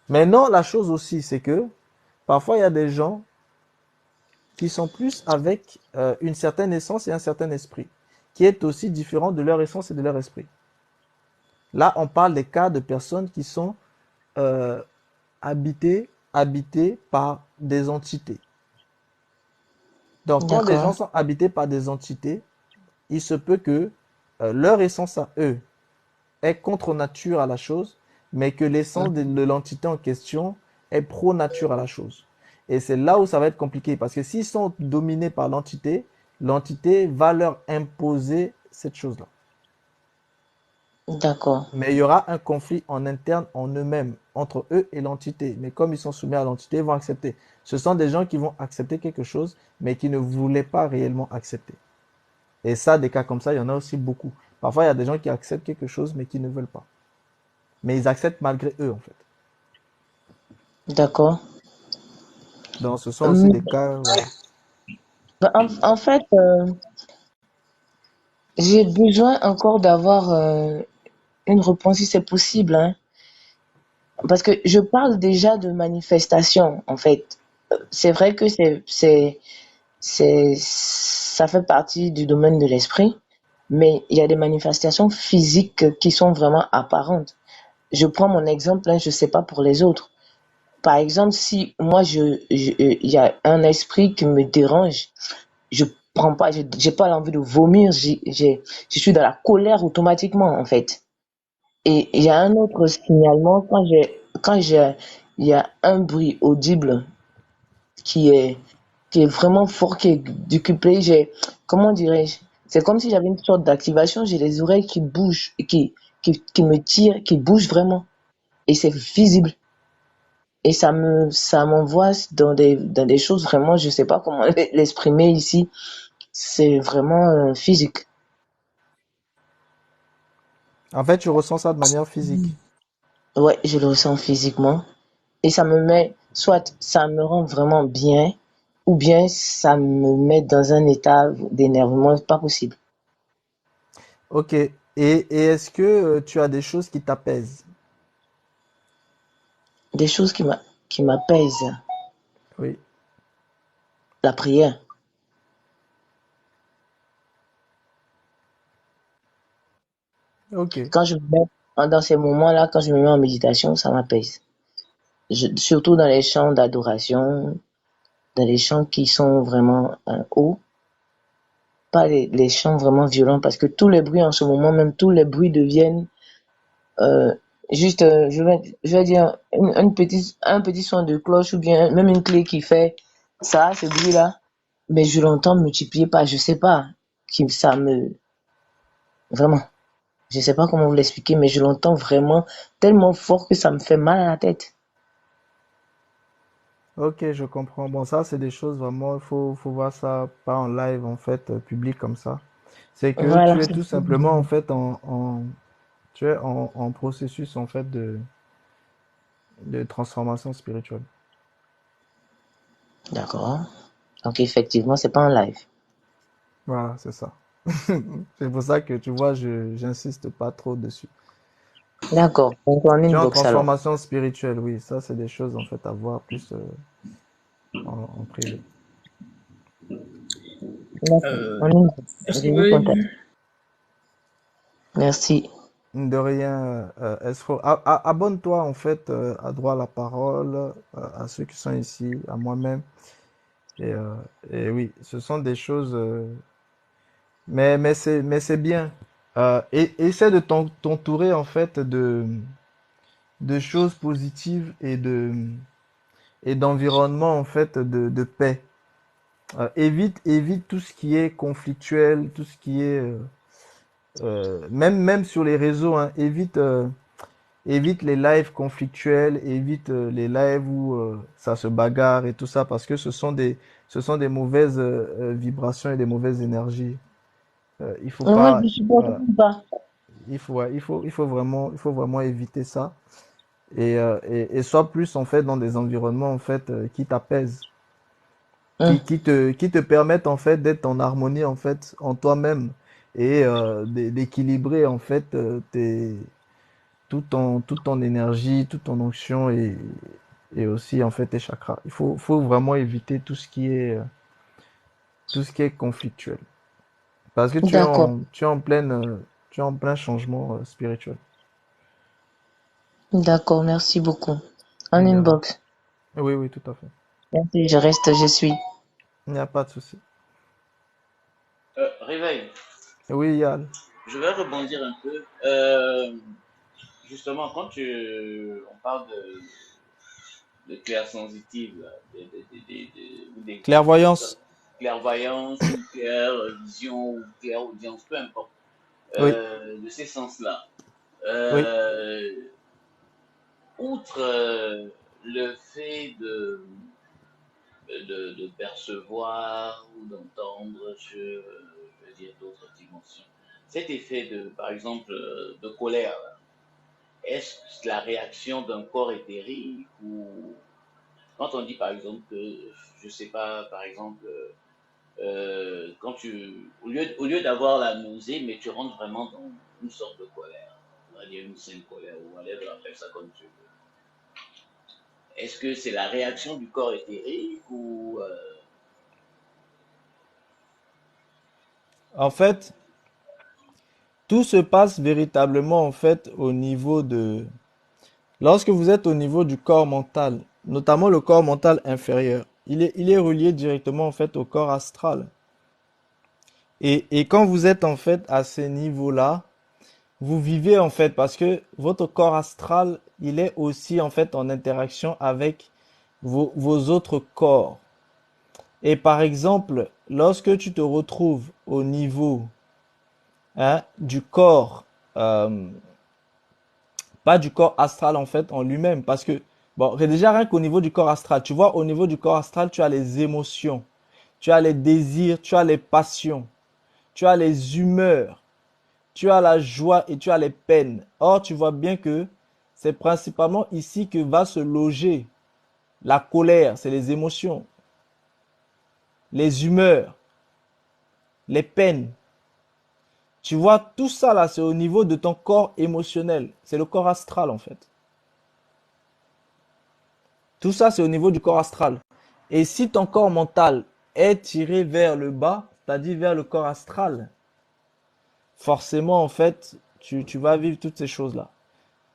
Maintenant, la chose aussi, c'est que parfois, il y a des gens qui sont plus avec une certaine essence et un certain esprit, qui est aussi différent de leur essence et de leur esprit. Là, on parle des cas de personnes qui sont euh, habitées par des entités. Donc, quand des gens
D'accord.
sont habités par des entités, il se peut que leur essence à eux est contre nature à la chose, mais que l'essence de l'entité en question est pro nature à la chose. Et c'est là où ça va être compliqué, parce que s'ils sont dominés par l'entité, l'entité va leur imposer cette chose-là.
D'accord.
Mais il y aura un conflit en interne en eux-mêmes, entre eux et l'entité. Mais comme ils sont soumis à l'entité, ils vont accepter. Ce sont des gens qui vont accepter quelque chose, mais qui ne voulaient pas réellement accepter. Et ça, des cas comme ça, il y en a aussi beaucoup. Parfois, il y a des gens qui acceptent quelque chose, mais qui ne veulent pas. Mais ils acceptent malgré eux, en fait.
D'accord.
Donc, ce sont aussi
Hum,
des cas, ouais.
en fait, j'ai besoin encore d'avoir une réponse si c'est possible, hein. Parce que je parle déjà de manifestation, en fait. C'est vrai que ça fait partie du domaine de l'esprit, mais il y a des manifestations physiques qui sont vraiment apparentes. Je prends mon exemple, hein, je sais pas pour les autres. Par exemple, si moi il y a un esprit qui me dérange, je prends pas, j'ai pas l'envie de vomir, je suis dans la colère automatiquement, en fait. Et il y a un autre signalement il y a un bruit audible qui est, qui est vraiment fort, qui est décuplé. Comment dirais-je? C'est comme si j'avais une sorte d'activation. J'ai les oreilles qui bougent, qui me tirent, qui bougent vraiment. Et c'est visible. Et ça m'envoie dans des choses vraiment, je sais pas comment l'exprimer ici. C'est vraiment physique.
En fait, tu ressens ça de manière physique.
Ouais, je le ressens physiquement. Et soit ça me rend vraiment bien, ou bien ça me met dans un état d'énervement pas possible.
Ok. Et est-ce que tu as des choses qui t'apaisent?
Des choses qui m'apaisent.
Oui.
La prière.
Ok.
Quand je me mets, dans ces moments-là, quand je me mets en méditation, ça m'apaise. Surtout dans les chants d'adoration, dans les chants qui sont vraiment hauts, pas les chants vraiment violents, parce que tous les bruits en ce moment, même tous les bruits deviennent euh, juste, je vais dire, un petit son de cloche ou bien même une clé qui fait ça, ce bruit-là, mais je l'entends multiplier par, je sais pas, ça me, vraiment, je sais pas comment vous l'expliquer, mais je l'entends vraiment tellement fort que ça me fait mal à la tête.
Ok, je comprends. Bon, ça, c'est des choses vraiment, faut voir ça pas en live, en fait, public comme ça. C'est que
Voilà.
tu es tout simplement, en fait, tu es en processus, en fait, de transformation spirituelle.
D'accord. Donc effectivement, c'est pas en live.
Voilà, c'est ça. C'est pour ça que, tu vois, j'insiste pas trop dessus.
D'accord. Donc en
Tu es en
inbox alors.
transformation spirituelle, oui. Ça, c'est des choses, en fait, à voir plus en privé.
D'accord. En inbox.
Est-ce
Je
que vous
vous
avez
contacte.
lu?
Merci.
De rien, Esfo. Abonne-toi, en fait, à droit à la parole, à ceux qui sont ici, à moi-même. Et, euh, et oui, ce sont des choses, mais c'est bien. Et essaie de t'entourer en fait de choses positives et d'environnement en fait de paix. Évite tout ce qui est conflictuel, tout ce qui est même sur les réseaux, hein, évite les lives conflictuels, évite les lives où ça se bagarre et tout ça parce que ce sont des mauvaises vibrations et des mauvaises énergies. Il faut
Moi, je
pas,
supporte
voilà,
pas.
ouais, il faut vraiment éviter ça et sois plus en fait dans des environnements en fait qui t'apaisent,
Hum.
qui te permettent en fait d'être en harmonie en fait en toi-même et d'équilibrer en fait toute ton énergie, toute ton onction et aussi en fait tes chakras. Faut vraiment éviter tout ce qui est conflictuel. Parce que
D'accord.
tu es en plein changement spirituel.
D'accord. Merci beaucoup. En
De rien.
inbox.
Oui, oui, tout à fait.
Merci. Je reste, je suis.
Il n'y a pas de souci.
Réveil.
Oui, Yal.
je vais rebondir un peu. Justement, quand on parle de clair sensitive, là, ou comme ça,
Clairvoyance.
clairvoyance, ou clair vision, ou clair audience, peu importe,
Oui,
de ces sens-là.
oui.
Euh, Outre le fait de percevoir ou d'entendre sur, je veux dire, d'autres dimensions, cet effet de, par exemple, de colère, là, est-ce la réaction d'un corps éthérique ou quand on dit par exemple que, je sais pas, par exemple, quand au lieu d'avoir la nausée, mais tu rentres vraiment dans une sorte de colère, on va dire une saine colère, ou whatever, appelle ça comme tu veux. Est-ce que c'est la réaction du corps éthérique ou
En fait, tout se passe véritablement en fait au niveau de... Lorsque vous êtes au niveau du corps mental, notamment le corps mental inférieur, il est relié directement en fait au corps astral. Et quand vous êtes en fait à ces niveaux-là, vous vivez en fait parce que votre corps astral, il est aussi en fait en interaction avec vos autres corps. Et par exemple, lorsque tu te retrouves au niveau du corps, euh, pas du corps astral en fait en lui-même, parce que, bon, déjà rien qu'au niveau du corps astral, tu vois, au niveau du corps astral, tu as les émotions, tu as les désirs, tu as les passions, tu as les humeurs, tu as la joie et tu as les peines. Or, tu vois bien que c'est principalement ici que va se loger la colère, c'est les émotions, les humeurs, les peines. Tu vois, tout ça là, c'est au niveau de ton corps émotionnel. C'est le corps astral en fait. Tout ça, c'est au niveau du corps astral. Et si ton corps mental est tiré vers le bas, c'est-à-dire vers le corps astral, forcément, en fait, tu vas vivre toutes ces choses-là.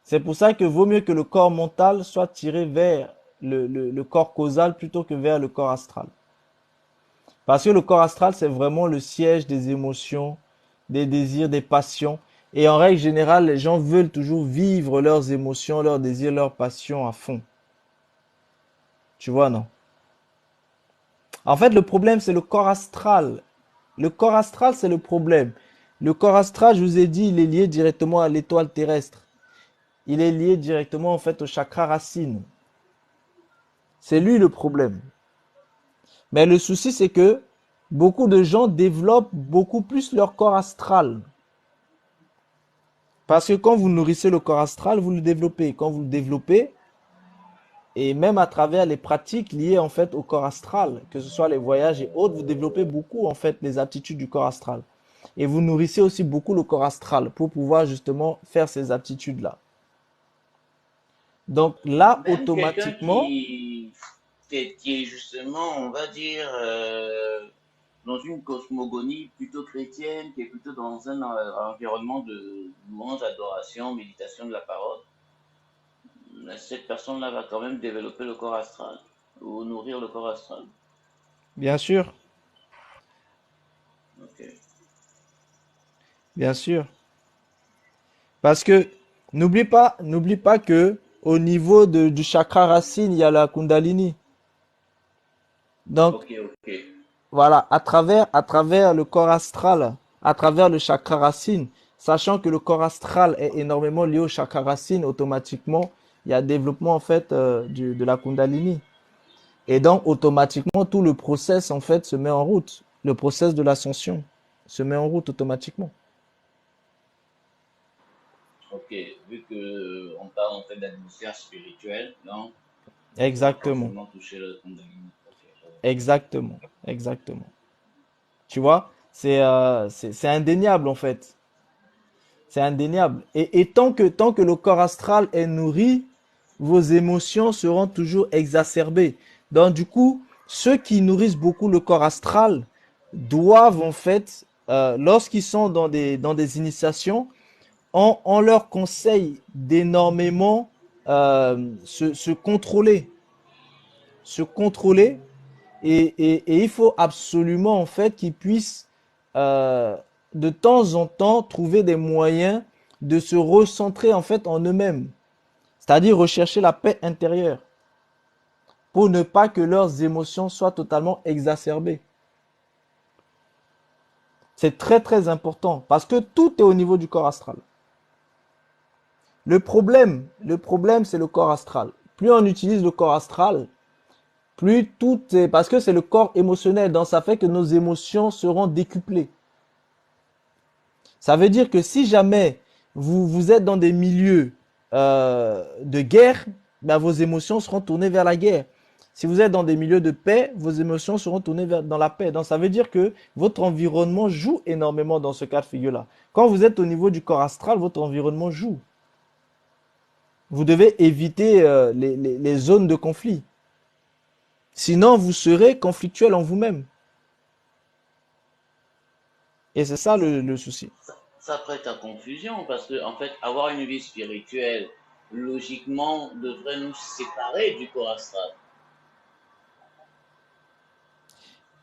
C'est pour ça que vaut mieux que le corps mental soit tiré vers le corps causal plutôt que vers le corps astral. Parce que le corps astral, c'est vraiment le siège des émotions, des désirs, des passions. Et en règle générale, les gens veulent toujours vivre leurs émotions, leurs désirs, leurs passions à fond. Tu vois, non? En fait, le problème, c'est le corps astral. Le corps astral, c'est le problème. Le corps astral, je vous ai dit, il est lié directement à l'étoile terrestre. Il est lié directement, en fait, au chakra racine. C'est lui le problème. Mais le souci, c'est que beaucoup de gens développent beaucoup plus leur corps astral. Parce que quand vous nourrissez le corps astral, vous le développez. Quand vous le développez, et même à travers les pratiques liées en fait au corps astral, que ce soit les voyages et autres, vous développez beaucoup en fait les aptitudes du corps astral. Et vous nourrissez aussi beaucoup le corps astral pour pouvoir justement faire ces aptitudes-là. Donc là,
même quelqu'un
automatiquement,
qui est justement, on va dire, dans une cosmogonie plutôt chrétienne, qui est plutôt dans un environnement de louange, adoration, méditation de la parole, cette personne-là va quand même développer le corps astral ou nourrir le corps astral.
bien sûr,
Ok.
bien sûr. Parce que n'oublie pas que au niveau du chakra racine, il y a la Kundalini. Donc,
Ok, ok.
voilà, à travers le corps astral, à travers le chakra racine, sachant que le corps astral est énormément lié au chakra racine, automatiquement, il y a développement en fait de la Kundalini. Et donc, automatiquement, tout le process en fait se met en route. Le process de l'ascension se met en route automatiquement.
Ok, vu que on parle en fait d'atmosphère spirituelle, donc il faudra
Exactement,
forcément toucher le Kundalini. Ok, je vois.
exactement, exactement. Tu vois, c'est indéniable en fait. C'est indéniable. Et tant que le corps astral est nourri, vos émotions seront toujours exacerbées. Donc du coup, ceux qui nourrissent beaucoup le corps astral doivent en fait, lorsqu'ils sont dans des initiations, on leur conseille d'énormément se contrôler. Se contrôler et il faut absolument en fait qu'ils puissent euh, de temps en temps trouver des moyens de se recentrer en fait en eux-mêmes, c'est-à-dire rechercher la paix intérieure pour ne pas que leurs émotions soient totalement exacerbées. C'est très très important parce que tout est au niveau du corps astral. Le problème, c'est le corps astral. Plus on utilise le corps astral, plus tout est, parce que c'est le corps émotionnel, donc ça fait que nos émotions seront décuplées. Ça veut dire que si jamais vous êtes dans des milieux de guerre, ben vos émotions seront tournées vers la guerre. Si vous êtes dans des milieux de paix, vos émotions seront tournées dans la paix. Donc ça veut dire que votre environnement joue énormément dans ce cas de figure-là. Quand vous êtes au niveau du corps astral, votre environnement joue. Vous devez éviter les zones de conflit. Sinon, vous serez conflictuel en vous-même. Et c'est ça le souci.
Ça prête à confusion parce que, en fait, avoir une vie spirituelle, logiquement, devrait nous séparer du corps astral.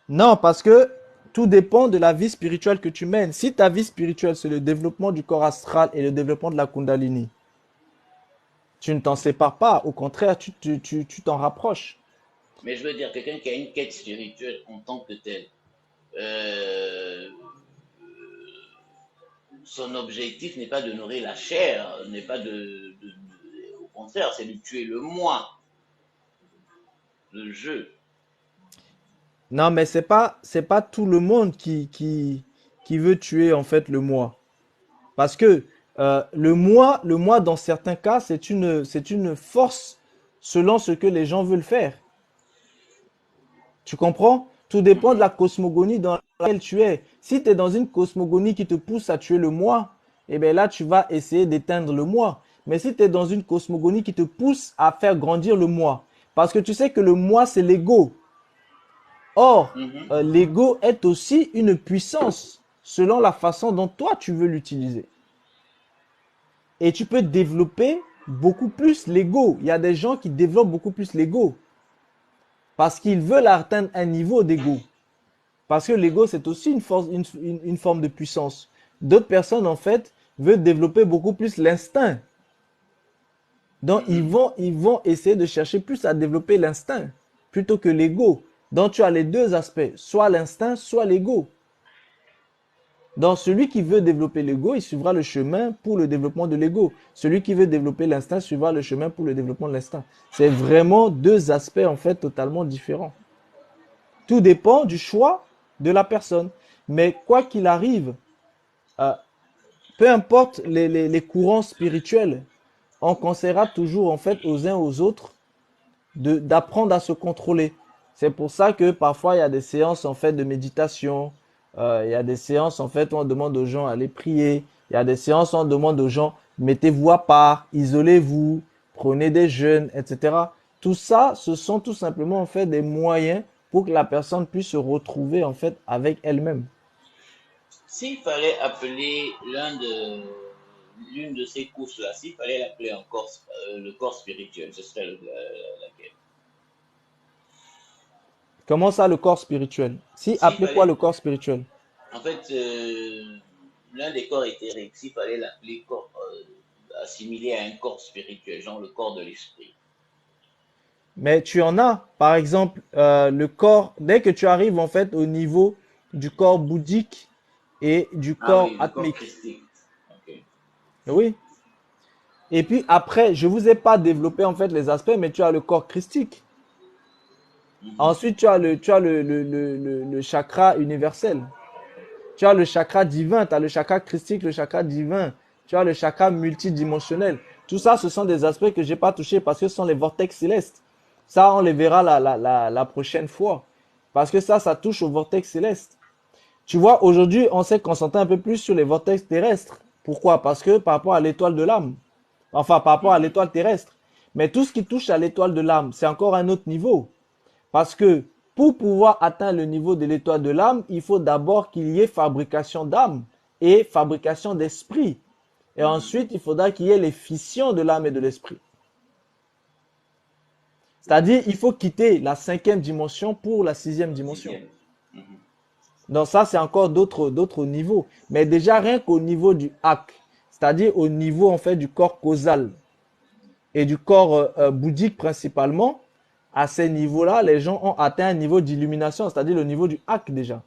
Non, parce que tout dépend de la vie spirituelle que tu mènes. Si ta vie spirituelle, c'est le développement du corps astral et le développement de la Kundalini, tu ne t'en sépares pas. Au contraire, tu t'en rapproches.
Mais je veux dire, quelqu'un qui a une quête spirituelle en tant que tel, euh, son objectif n'est pas de nourrir la chair, n'est pas au contraire, c'est de tuer le moi, le jeu.
Non, mais c'est pas tout le monde qui veut tuer en fait le moi. Parce que le moi, dans certains cas, c'est une force selon ce que les gens veulent faire. Tu comprends? Tout dépend de la cosmogonie dans laquelle tu es. Si tu es dans une cosmogonie qui te pousse à tuer le moi, eh bien là, tu vas essayer d'éteindre le moi. Mais si tu es dans une cosmogonie qui te pousse à faire grandir le moi, parce que tu sais que le moi, c'est l'ego. Or, l'ego est aussi une puissance selon la façon dont toi, tu veux l'utiliser. Et tu peux développer beaucoup plus l'ego. Il y a des gens qui développent beaucoup plus l'ego parce qu'ils veulent atteindre un niveau d'ego. Parce que l'ego, c'est aussi une forme de puissance. D'autres personnes, en fait, veulent développer beaucoup plus l'instinct. Donc, ils vont essayer de chercher plus à développer l'instinct plutôt que l'ego. Donc, tu as les deux aspects, soit l'instinct, soit l'ego. Donc, celui qui veut développer l'ego, il suivra le chemin pour le développement de l'ego. Celui qui veut développer l'instinct suivra le chemin pour le développement de l'instinct. C'est vraiment deux aspects, en fait, totalement différents. Tout dépend du choix de la personne. Mais quoi qu'il arrive, peu importe les courants spirituels, on conseillera toujours, en fait, aux uns aux autres d'apprendre à se contrôler. C'est pour ça que parfois, il y a des séances, en fait, de méditation. Il y a des séances, en fait, où on demande aux gens d'aller prier. Il y a des séances où on demande aux gens, mettez-vous à part, isolez-vous, prenez des jeûnes, etc. Tout ça, ce sont tout simplement, en fait, des moyens pour que la personne puisse se retrouver, en fait, avec elle-même.
S'il fallait appeler l'une de ces courses-là, s'il fallait l'appeler encore le corps spirituel, ce serait laquelle?
Comment ça, le corps spirituel? Si,
S'il
appelez quoi le
fallait,
corps spirituel?
en fait, l'un des corps éthériques, s'il fallait l'appeler corps, assimilé à un corps spirituel, genre le corps de l'esprit.
Mais tu en as, par exemple, le corps, dès que tu arrives, en fait, au niveau du corps bouddhique et du
Ah
corps
oui, le corps
atmique.
christique. Ok.
Oui. Et puis après, je vous ai pas développé, en fait, les aspects, mais tu as le corps christique. Ensuite, tu as le chakra universel. Tu as le chakra divin, tu as le chakra christique, le chakra divin. Tu as le chakra multidimensionnel. Tout ça, ce sont des aspects que j'ai pas touchés parce que ce sont les vortex célestes. Ça, on les verra la prochaine fois. Parce que ça touche au vortex céleste. Tu vois, aujourd'hui, on s'est concentré un peu plus sur les vortex terrestres. Pourquoi? Parce que par rapport à l'étoile de l'âme. Enfin, par rapport à l'étoile terrestre. Mais tout ce qui touche à l'étoile de l'âme, c'est encore un autre niveau. Parce que pour pouvoir atteindre le niveau de l'étoile de l'âme, il faut d'abord qu'il y ait fabrication d'âme et fabrication d'esprit. Et ensuite, il faudra qu'il y ait les fissions de l'âme et de l'esprit. C'est-à-dire, il faut quitter la 5e dimension pour la 6e dimension.
Sixième. Mhm.
Donc ça, c'est encore d'autres niveaux. Mais déjà, rien qu'au niveau du hak, c'est-à-dire au niveau en fait du corps causal et du corps bouddhique principalement, à ces niveaux-là, les gens ont atteint un niveau d'illumination, c'est-à-dire le niveau du hak déjà.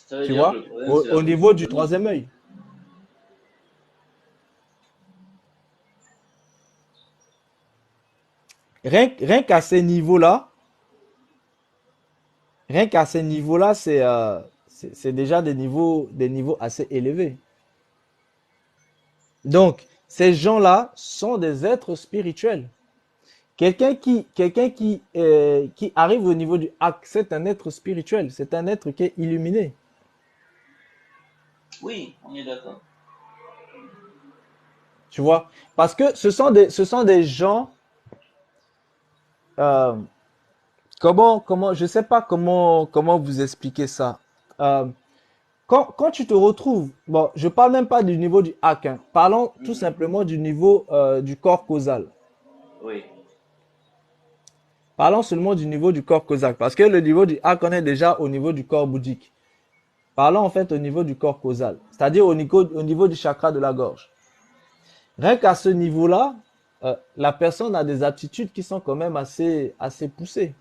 Ça veut
Tu
dire que
vois?
le problème,
Au,
c'est la
au niveau du
positionnement.
troisième œil. Rien qu'à ces niveaux-là, rien qu'à ces niveaux-là, c'est déjà des niveaux assez élevés. Donc, ces gens-là sont des êtres spirituels. Quelqu'un qui arrive au niveau du hak, c'est un être spirituel, c'est un être qui est illuminé.
Oui, on est d'accord.
Tu vois? Parce que ce sont des gens, euh, je sais pas comment vous expliquer ça. Euh, quand tu te retrouves, bon, je parle même pas du niveau du hak, hein. Parlons tout
Mhm.
simplement du niveau du corps causal.
Oui.
Parlons seulement du niveau du corps causal, parce que le niveau du hak, on est déjà au niveau du corps bouddhique. Parlons en fait au niveau du corps causal, c'est-à-dire au niveau du chakra de la gorge. Rien qu'à ce niveau-là, la personne a des aptitudes qui sont quand même assez poussées.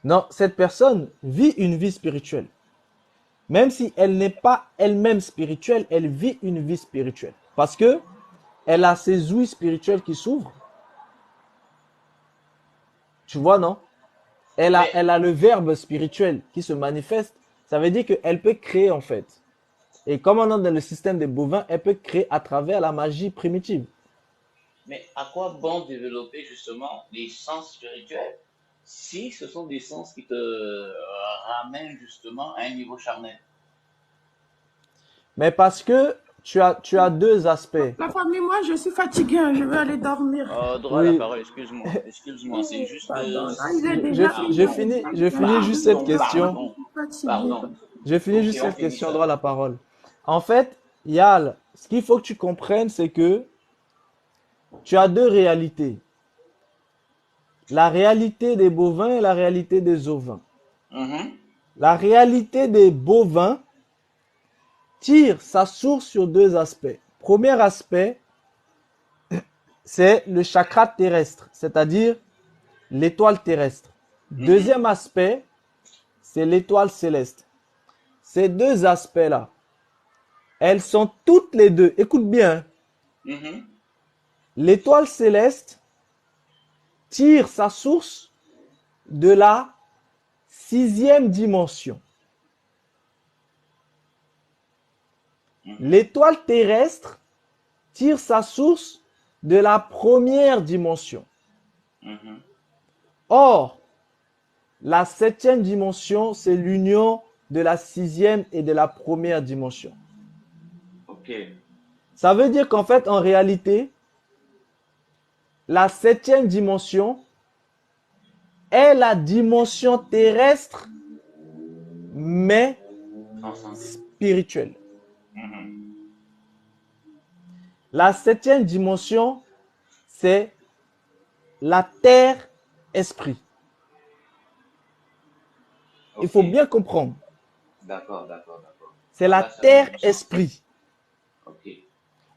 Non, cette personne vit une vie spirituelle. Même si elle n'est pas elle-même spirituelle, elle vit une vie spirituelle. Parce que elle a ses ouïes spirituelles qui s'ouvrent. Tu vois, non?
Mais,
Elle a le verbe spirituel qui se manifeste. Ça veut dire qu'elle peut créer en fait. Et comme on est dans le système des bovins, elle peut créer à travers la magie primitive.
mais à quoi bon développer justement les sens spirituels si ce sont des sens qui te ramènent justement à un niveau charnel?
Mais parce que tu as deux aspects.
La famille, moi, je suis fatiguée, hein, je vais aller dormir.
Droit à la
Oui,
parole, excuse-moi, excuse-moi, c'est juste
Pardon,
que...
là, il est déjà une heure et
je
quelques,
finis
hein.
juste cette
Moi,
question.
je suis fatiguée.
Pardon.
Je finis
Ok,
juste
on
cette
finit
question,
ça.
droit à la parole. En fait, Yal, ce qu'il faut que tu comprennes, c'est que tu as deux réalités. La réalité des bovins et la réalité des ovins.
Mhm,
La réalité des bovins tire sa source sur deux aspects. Premier aspect, c'est le chakra terrestre, c'est-à-dire l'étoile terrestre.
mhm,
Deuxième aspect, c'est l'étoile céleste. Ces deux aspects-là, elles sont toutes les deux, écoute bien,
mhm,
l'étoile céleste tire sa source de la sixième dimension.
mhm,
L'étoile terrestre tire sa source de la première dimension.
mhm.
Or, la septième dimension, c'est l'union de la sixième et de la première dimension.
Ok.
Ça veut dire qu'en fait, en réalité, la septième dimension est la dimension terrestre, mais
Transcendé.
spirituelle.
Mhm.
La septième dimension, c'est la terre-esprit. Il
Ok.
faut bien comprendre.
D'accord, d'accord, d'accord.
C'est la
Là, ça fait du sens.
terre-esprit.
Ok.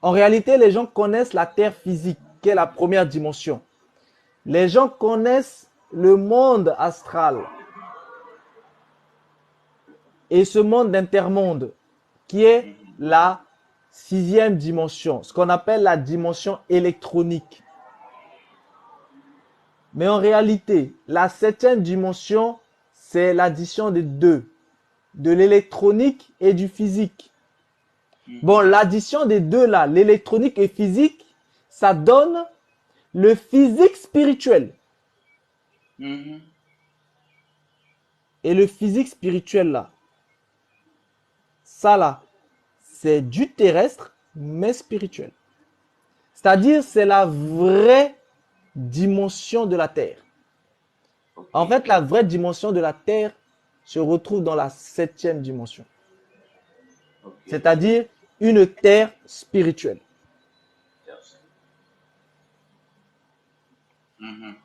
En réalité, les gens connaissent la terre physique, qui est la première dimension. Les gens connaissent le monde astral et ce monde d'intermonde, qui est
Mhm.
la sixième dimension, ce qu'on appelle la dimension électronique. Mais en réalité, la septième dimension, c'est l'addition des deux, de l'électronique et du physique. Bon,
Mhm.
l'addition des deux là, l'électronique et physique, ça donne le physique spirituel.
Mhm.
Et le physique spirituel là, ça là, c'est du terrestre, mais spirituel. C'est-à-dire, c'est la vraie dimension de la Terre.
Ok.
En fait, la vraie dimension de la Terre se retrouve dans la septième dimension.
Ok.
C'est-à-dire une Terre spirituelle.
Merci. Mhm.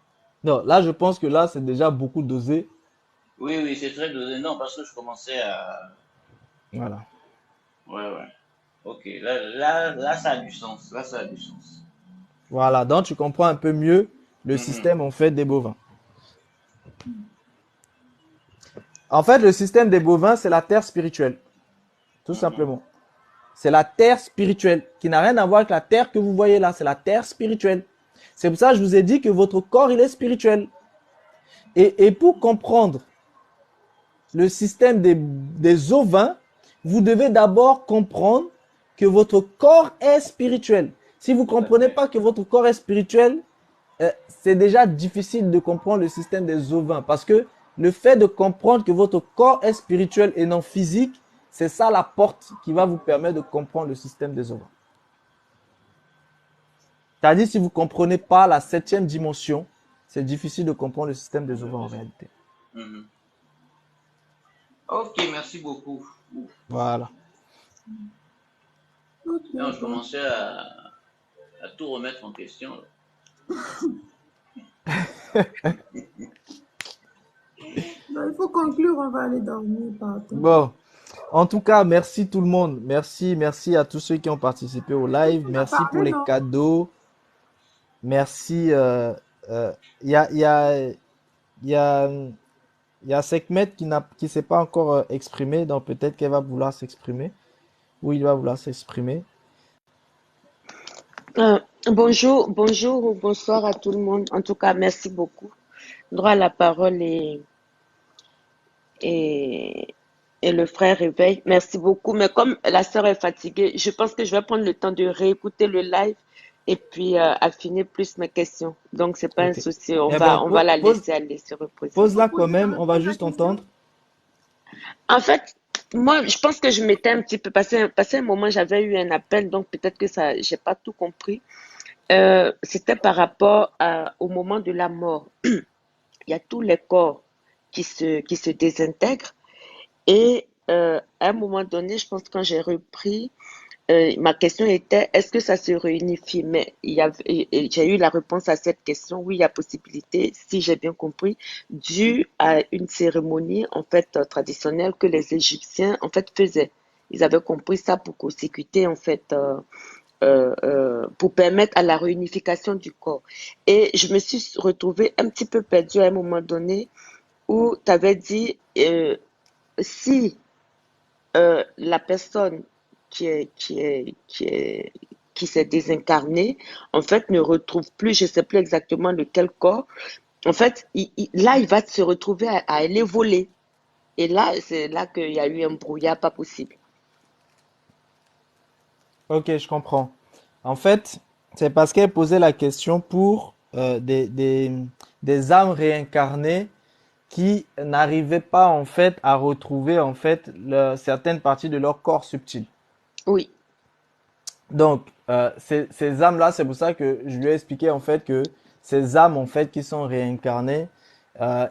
Non, là, je pense que là, c'est déjà beaucoup dosé.
Oui, oui, c'est très dosé. Non, parce que je commençais à...
Voilà.
Ouais, ouais. Ok, là, ça a du sens. Là, ça a du sens.
Voilà. Donc, tu comprends un peu mieux le
Mhm,
système, en fait, des bovins. En fait, le système des bovins, c'est la terre spirituelle. Tout
mhm.
simplement. C'est la terre spirituelle qui n'a rien à voir avec la terre que vous voyez là. C'est la terre spirituelle. C'est pour ça que je vous ai dit que votre corps, il est spirituel. Et pour comprendre le système des ovins, vous devez d'abord comprendre que votre corps est spirituel. Si vous ne
Tout à
comprenez
fait.
pas que votre corps est spirituel, c'est déjà difficile de comprendre le système des ovins. Parce que le fait de comprendre que votre corps est spirituel et non physique, c'est ça la porte qui va vous permettre de comprendre le système des ovins. C'est-à-dire, si vous ne comprenez pas la septième dimension, c'est difficile de comprendre le système des ovins en réalité.
Mhm. Ok, merci beaucoup.
Voilà.
Ok,
Non, je
bon.
commençais à tout remettre en question, là.
Ben, il faut conclure, on va aller dormir, pardon.
Bon, en tout cas, merci tout le monde. Merci, merci à tous ceux qui ont participé au
Tu
live.
as
Merci pour
parlé,
les
non?
cadeaux. Merci. Il y a, il y a, il y a, il y a Sekhmet qui s'est pas encore exprimé, donc peut-être qu'elle va vouloir s'exprimer. Ou il va vouloir s'exprimer.
Bonjour, bonjour ou bonsoir à tout le monde. En tout cas, merci beaucoup. Droit à la parole et, et le frère réveille. Merci beaucoup. Mais comme la sœur est fatiguée, je pense que je vais prendre le temps de réécouter le live et puis affiner plus mes questions. Donc, c'est pas un
Ok.
souci.
Eh ben,
On va la laisser aller se reposer.
pose-la quand
Repose
même. On va
ta
juste
question.
entendre.
En fait, moi, je pense que je m'étais un petit peu passé un moment, j'avais eu un appel, donc peut-être que ça, j'ai pas tout compris. C'était par rapport au moment de la mort. Il y a tous les corps qui se désintègrent et à un moment donné, je pense que quand j'ai repris, ma question était est-ce que ça se réunifie? Mais et j'ai eu la réponse à cette question. Oui, il y a possibilité, si j'ai bien compris, dû à une cérémonie en fait traditionnelle que les Égyptiens en fait faisaient. Ils avaient compris ça pour consécuter en fait pour permettre à la réunification du corps. Et je me suis retrouvée un petit peu perdue à un moment donné où tu avais dit si la personne qui s'est désincarnée, en fait, ne retrouve plus, je ne sais plus exactement lequel corps, en fait, là, il va se retrouver à aller voler. Et là, c'est là qu'il y a eu un brouillard pas possible.
Ok, je comprends. En fait, c'est parce qu'elle posait la question pour des âmes réincarnées qui n'arrivaient pas en fait à retrouver en fait certaines parties de leur corps subtil.
Oui,
Donc, ces âmes-là, c'est pour ça que je lui ai expliqué en fait que ces âmes en fait qui sont réincarnées,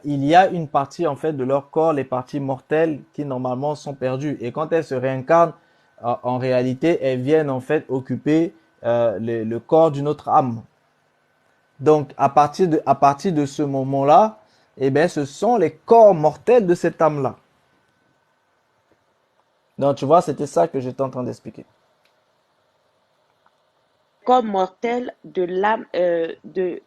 il y a une partie en fait de leur corps, les parties mortelles, qui normalement sont perdues. Et quand elles se réincarnent, en réalité, elles viennent en fait occuper le corps d'une autre âme. Donc, à partir de ce moment-là, eh ben, ce sont les corps mortels de cette âme-là. Donc, tu vois, c'était ça que j'étais en train d'expliquer.
corps mortel de l'âme de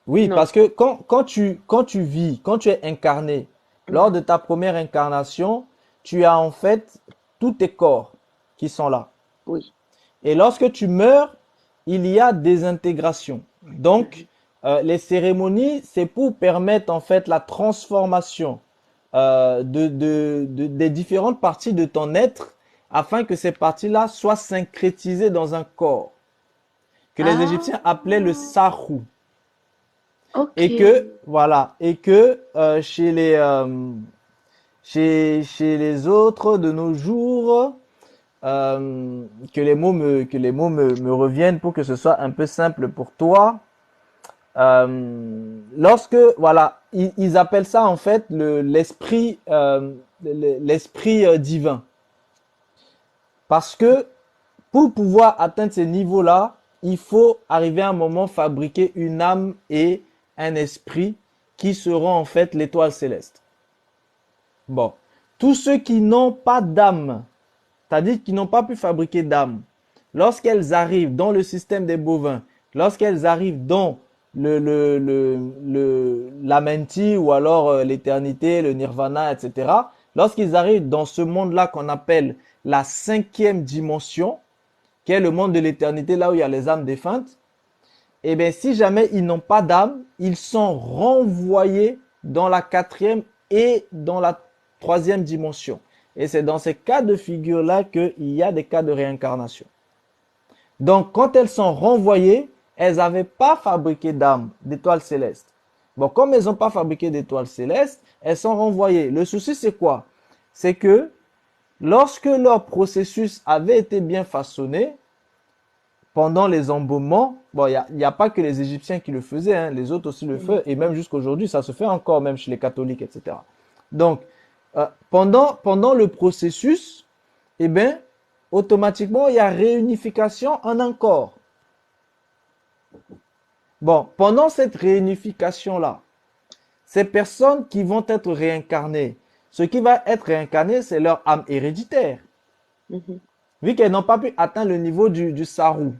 Oui,
non.
parce que quand tu vis, quand tu es incarné, lors
Mhm,
de ta première incarnation, tu as en fait tous tes corps qui sont là.
oui.
Et lorsque tu meurs, il y a des intégrations.
Mhm.
Donc, les cérémonies, c'est pour permettre en fait la transformation des différentes parties de ton être afin que ces parties-là soient syncrétisées dans un corps que les
Ah,
Égyptiens appelaient le sarou.
ok.
Et que, voilà, et que chez les autres de nos jours, que les mots me reviennent pour que ce soit un peu simple pour toi. Lorsque, voilà, ils appellent ça en fait l'esprit divin. Parce que pour pouvoir atteindre ces niveaux-là, il faut arriver à un moment fabriquer une âme et un esprit qui seront en fait l'étoile céleste. Bon, tous ceux qui n'ont pas d'âme, c'est-à-dire qui n'ont pas pu fabriquer d'âme, lorsqu'elles arrivent dans le système des bovins, lorsqu'elles arrivent dans la menti ou alors l'éternité, le nirvana, etc., lorsqu'ils arrivent dans ce monde-là qu'on appelle la 5e dimension, qui est le monde de l'éternité, là où il y a les âmes défuntes, eh bien, si jamais ils n'ont pas d'âme, ils sont renvoyés dans la 4e et dans la 3e dimension. Et c'est dans ces cas de figure-là qu'il y a des cas de réincarnation. Donc, quand elles sont renvoyées, elles n'avaient pas fabriqué d'âme, d'étoiles célestes. Bon, comme elles n'ont pas fabriqué d'étoiles célestes, elles sont renvoyées. Le souci, c'est quoi? C'est que lorsque leur processus avait été bien façonné, pendant les embaumements, bon, il n'y a pas que les Égyptiens qui le faisaient, hein, les autres aussi le font, et même jusqu'à aujourd'hui, ça se fait encore, même chez les catholiques, etc. Donc, pendant le processus, eh bien, automatiquement, il y a réunification en un corps. Bon, pendant cette réunification-là, ces personnes qui vont être réincarnées, ce qui va être réincarné, c'est leur âme héréditaire. Vu qu'elles n'ont pas pu atteindre le niveau du sarou.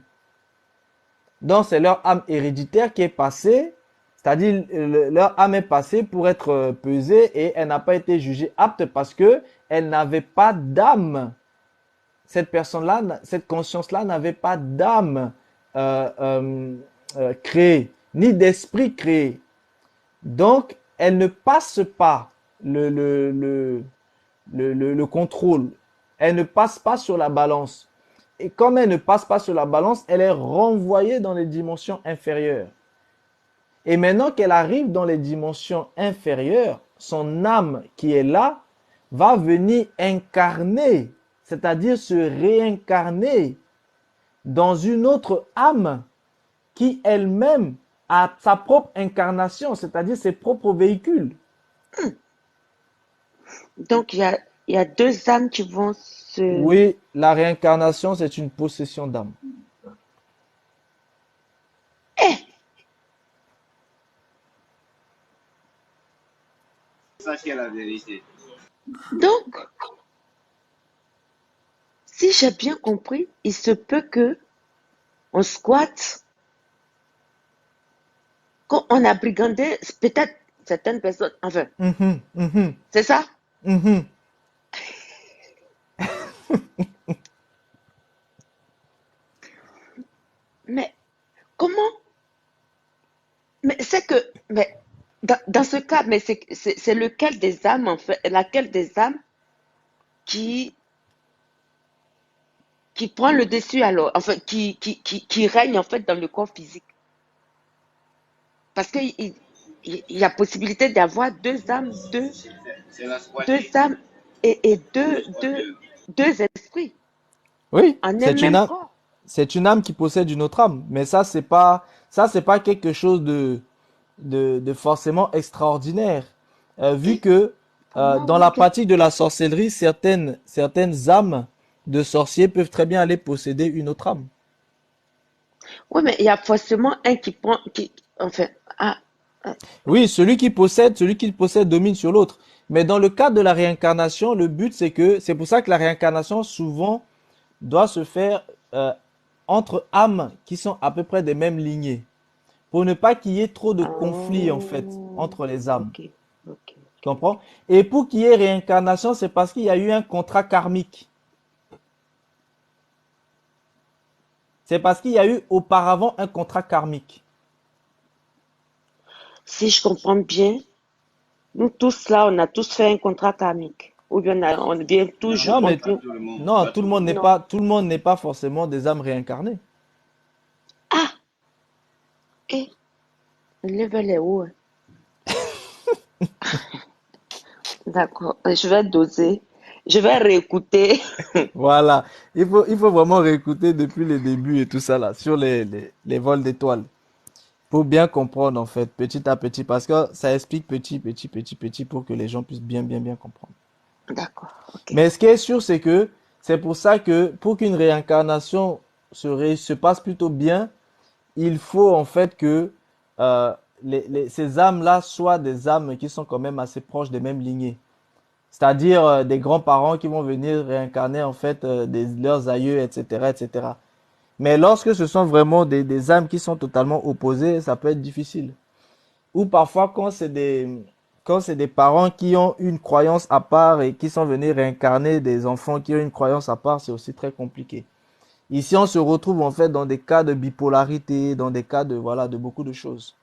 Donc, c'est leur âme héréditaire qui est passée, c'est-à-dire leur âme est passée pour être pesée et elle n'a pas été jugée apte parce que elle n'avait pas d'âme. Cette personne-là, cette conscience-là n'avait pas d'âme créée, ni d'esprit créé. Donc, elle ne passe pas le contrôle. Elle ne passe pas sur la balance. Et comme elle ne passe pas sur la balance, elle est renvoyée dans les dimensions inférieures. Et maintenant qu'elle arrive dans les dimensions inférieures, son âme qui est là va venir incarner, c'est-à-dire se réincarner dans une autre âme qui elle-même a sa propre incarnation, c'est-à-dire ses propres véhicules.
Donc, il y a deux âmes qui vont se...
Oui, la réincarnation, c'est une possession d'âme.
Ça, c'est la vérité.
Donc, si j'ai bien compris, il se peut que on squatte, quand on a brigandé, peut-être certaines personnes, enfin, c'est ça? Mais comment? Mais c'est que, mais dans ce cas, mais c'est lequel des âmes, en fait, laquelle des âmes qui, qui prend le dessus alors, enfin, qui règne en fait dans le corps physique? Parce qu'il y a possibilité d'avoir deux âmes,
C'est la
deux
squattée.
âmes et deux esprits
Oui,
en un
c'est une
même
âme,
corps.
c'est une âme qui possède une autre âme. Mais ça, c'est pas quelque chose de forcément extraordinaire. Vu
Et
que
comment
dans
vous...
la pratique de la sorcellerie, certaines âmes de sorciers peuvent très bien aller posséder une autre âme.
Oui, mais il y a forcément un qui prend, enfin, ah,
Oui, celui qui possède domine sur l'autre. Mais dans le cadre de la réincarnation, le but c'est pour ça que la réincarnation souvent doit se faire entre âmes qui sont à peu près des mêmes lignées, pour ne pas qu'il y ait trop de conflits en fait entre les âmes.
ok, ok.
Tu comprends? Et pour qu'il y ait réincarnation, c'est parce qu'il y a eu un contrat karmique. C'est parce qu'il y a eu auparavant un contrat karmique.
Si je comprends bien, nous tous là, on a tous fait un contrat karmique. Ou bien on vient toujours,
Non,
on
mais
vient,
Tout le monde.
non,
Pas tout le monde.
non.
tout le monde n'est pas forcément des âmes réincarnées.
Ah, et le level est haut, hein. D'accord, je vais doser. Je vais réécouter.
Voilà. Il faut vraiment réécouter depuis le début et tout ça là, sur les vols d'étoiles. Pour bien comprendre en fait, petit à petit, parce que ça explique petit pour que les gens puissent bien comprendre.
D'accord, ok.
Mais ce qui est sûr, c'est que c'est pour ça que pour qu'une réincarnation se passe plutôt bien, il faut en fait que euh, ces âmes-là soient des âmes qui sont quand même assez proches des mêmes lignées. C'est-à-dire des grands-parents qui vont venir réincarner en fait leurs aïeux, etc., etc. Mais lorsque ce sont vraiment des âmes qui sont totalement opposées, ça peut être difficile. Ou parfois quand c'est des parents qui ont une croyance à part et qui sont venus réincarner des enfants qui ont une croyance à part, c'est aussi très compliqué. Ici, on se retrouve en fait dans des cas de bipolarité, dans des cas de voilà de beaucoup de choses.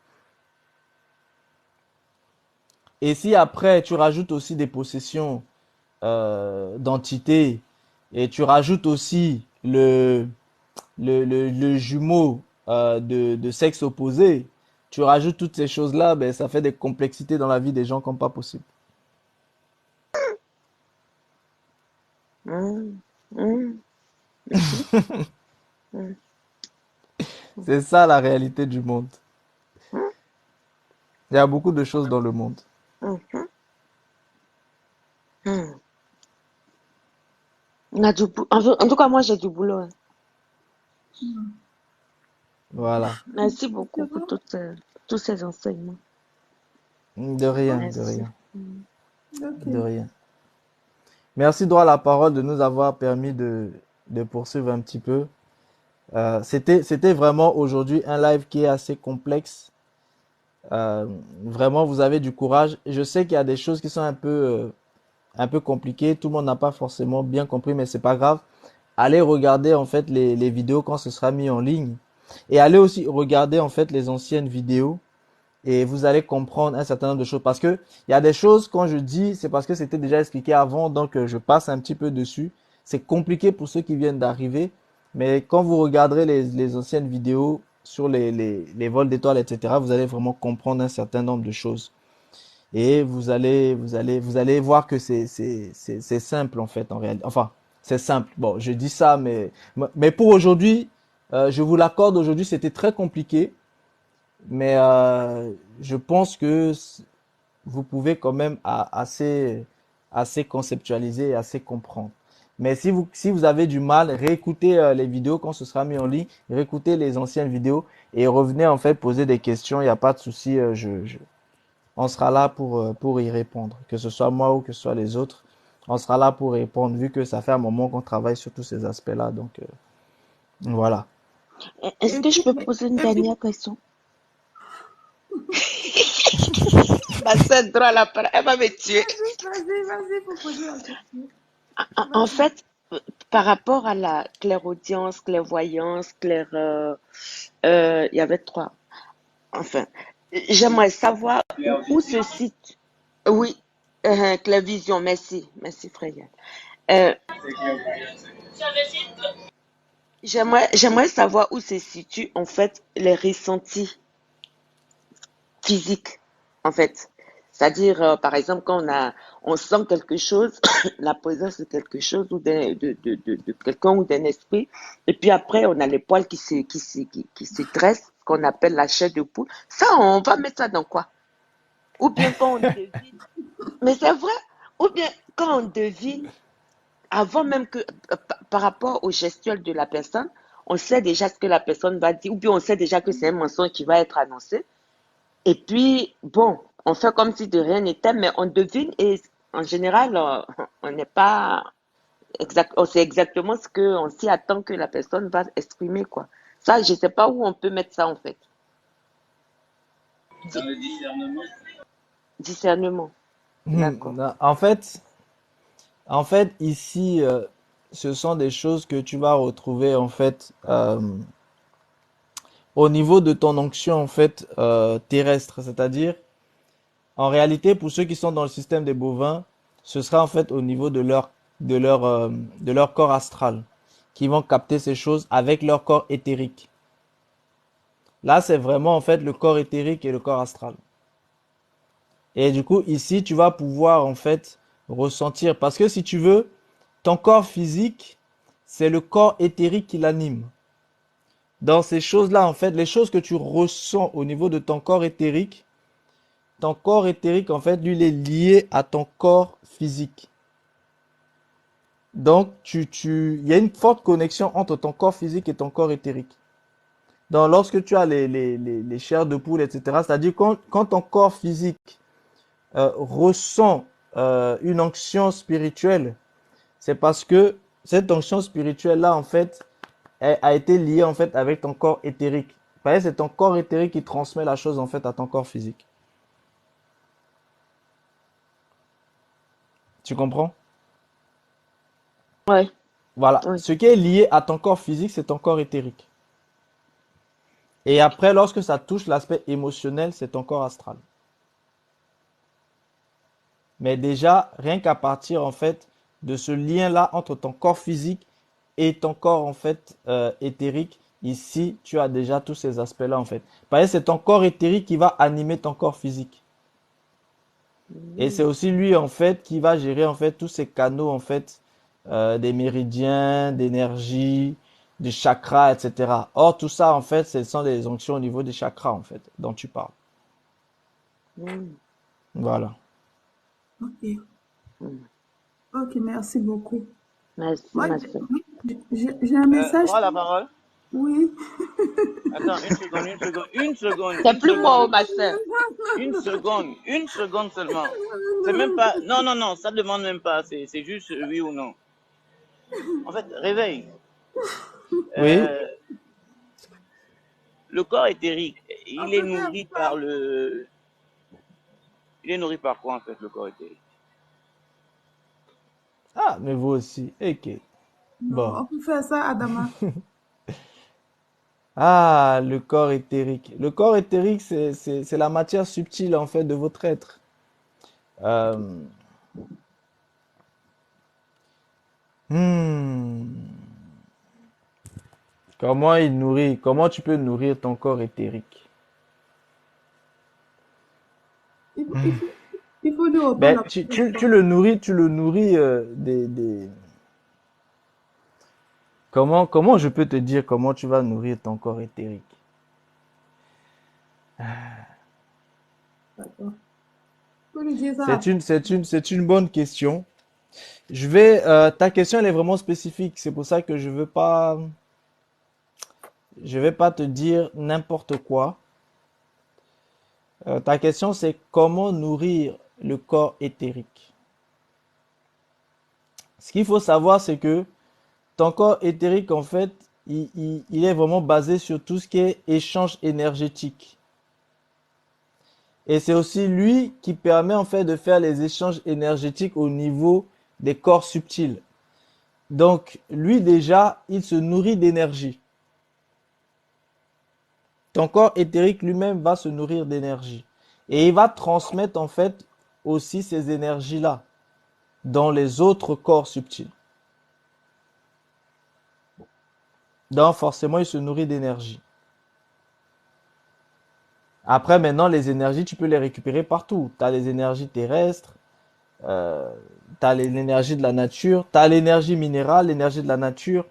Et si après tu rajoutes aussi des possessions d'entités et tu rajoutes aussi le jumeau de sexe opposé, tu rajoutes toutes ces choses-là, ben, ça fait des complexités dans la vie des gens comme pas possible.
Hum, hum, hum,
C'est ça la réalité du monde.
hum,
Il y a beaucoup de choses dans le monde.
hum, hum. On a en tout cas, moi, j'ai du boulot, hein.
Voilà.
Merci beaucoup pour tous ces enseignements.
De rien, de
Merci.
rien, de
Ok.
rien. Merci droit à la parole de nous avoir permis de poursuivre un petit peu. C'était vraiment aujourd'hui un live qui est assez complexe. Euh, Vraiment, vous avez du courage. Je sais qu'il y a des choses qui sont un peu compliquées. Tout le monde n'a pas forcément bien compris, mais c'est pas grave. Allez regarder en fait les vidéos quand ce sera mis en ligne. Et allez aussi regarder en fait les anciennes vidéos et vous allez comprendre un certain nombre de choses. Parce que il y a des choses, quand je dis, c'est parce que c'était déjà expliqué avant, donc je passe un petit peu dessus. C'est compliqué pour ceux qui viennent d'arriver, mais quand vous regarderez les anciennes vidéos sur les vols d'étoiles, etc., vous allez vraiment comprendre un certain nombre de choses. Et vous allez voir que c'est simple en fait, en réalité. Enfin, c'est simple. Bon, je dis ça, mais pour aujourd'hui, je vous l'accorde, aujourd'hui, c'était très compliqué. Mais je pense que vous pouvez quand même assez conceptualiser et assez comprendre. Mais si vous avez du mal, réécoutez les vidéos quand ce sera mis en ligne, réécoutez les anciennes vidéos et revenez en fait poser des questions. Il n'y a pas de souci, on sera là pour y répondre. Que ce soit moi ou que ce soit les autres, on sera là pour répondre vu que ça fait un moment qu'on travaille sur tous ces aspects-là. Donc voilà.
Est-ce
Et
que je
puis,
peux poser une
et puis,
dernière question? Ma sœur droit la parole, elle va me tuer.
vas-y, pour poser la question.
En
Vas-y.
fait, par rapport à la clairaudience, clairvoyance, il y avait trois. Enfin, j'aimerais savoir où se situe. Oui, clairvision, merci, merci Frayal. Euh, j'aimerais savoir où se situent en fait les ressentis physiques, en fait. C'est-à-dire, par exemple, quand on sent quelque chose, la présence de quelque chose ou de quelqu'un ou d'un esprit, et puis après, on a les poils qui se dressent, ce qu'on appelle la chair de poule. Ça, on va mettre ça dans quoi? Ou bien quand on devine, mais c'est vrai, ou bien quand on devine, avant même que, par rapport au gestuel de la personne, on sait déjà ce que la personne va dire, ou bien on sait déjà que c'est un mensonge qui va être annoncé. Et puis, bon, on fait comme si de rien n'était, mais on devine et en général, on n'est pas exact, on sait exactement ce qu'on s'y attend que la personne va exprimer, quoi. Ça, je sais pas où on peut mettre ça, en fait. Di- Discernement. D'accord.
En fait, ici, ce sont des choses que tu vas retrouver en fait au niveau de ton onction en fait terrestre, c'est-à-dire en réalité pour ceux qui sont dans le système des bovins, ce sera en fait au niveau de leur corps astral qui vont capter ces choses avec leur corps éthérique. Là, c'est vraiment en fait le corps éthérique et le corps astral. Et du coup, ici, tu vas pouvoir en fait ressentir parce que si tu veux, ton corps physique, c'est le corps éthérique qui l'anime. Dans ces choses-là, en fait, les choses que tu ressens au niveau de ton corps éthérique, en fait, lui, il est lié à ton corps physique. Donc, il y a une forte connexion entre ton corps physique et ton corps éthérique. Donc, lorsque tu as les chairs de poule, etc., c'est-à-dire quand ton corps physique ressent une onction spirituelle, c'est parce que cette onction spirituelle-là, en fait, a été liée en fait avec ton corps éthérique. C'est ton corps éthérique qui transmet la chose en fait à ton corps physique. Tu comprends?
Ouais,
Voilà.
ouais.
Ce qui est lié à ton corps physique, c'est ton corps éthérique. Et après, lorsque ça touche l'aspect émotionnel, c'est ton corps astral. Mais déjà, rien qu'à partir en fait de ce lien-là entre ton corps physique et ton corps en fait éthérique, ici, tu as déjà tous ces aspects-là en fait. Parce que c'est ton corps éthérique qui va animer ton corps physique. Et c'est aussi lui en fait qui va gérer en fait tous ces canaux en fait des méridiens, d'énergie, des chakras, etc. Or tout ça en fait, ce sont des onctions au niveau des chakras en fait dont tu parles.
Mm,
Voilà.
Ok.
mm.
Ok, merci beaucoup.
Merci,
Moi,
ma soeur.
j'ai un message.
Prends la parole.
Oui.
Attends, une seconde, une seconde, une seconde,
C'est
une
plus moi, oh,
seconde,
ma soeur.
une seconde seulement. C'est même pas. Non, non, non, ça demande même pas. C'est juste oui ou non. En fait, réveille.
Oui.
Euh, le corps éthérique, il est nourri par le. Il est nourri par quoi en fait, le corps éthérique?
Ah, mais vous aussi. Ok.
Non,
Bon.
on peut faire ça, Adama.
Ah, le corps éthérique. Le corps éthérique, c'est la matière subtile en fait de votre être. Euh, hmm. Comment tu peux nourrir ton corps éthérique?
Il faut, il faut lui répondre
Ben,
la
tu
question.
le nourris comment je peux te dire comment tu vas nourrir ton corps éthérique?
D'accord. Il faut lui dire ça.
C'est une bonne question. Ta question, elle est vraiment spécifique. C'est pour ça que je vais pas te dire n'importe quoi. Ta question, c'est comment nourrir le corps éthérique. Ce qu'il faut savoir, c'est que ton corps éthérique, en fait, il est vraiment basé sur tout ce qui est échange énergétique. Et c'est aussi lui qui permet, en fait, de faire les échanges énergétiques au niveau des corps subtils. Donc, lui, déjà, il se nourrit d'énergie. Ton corps éthérique lui-même va se nourrir d'énergie. Et il va transmettre, en fait, aussi ces énergies-là dans les autres corps subtils. Donc, forcément, il se nourrit d'énergie. Après, maintenant, les énergies, tu peux les récupérer partout. Tu as les énergies terrestres, euh, tu as l'énergie de la nature, tu as l'énergie minérale, l'énergie de la nature.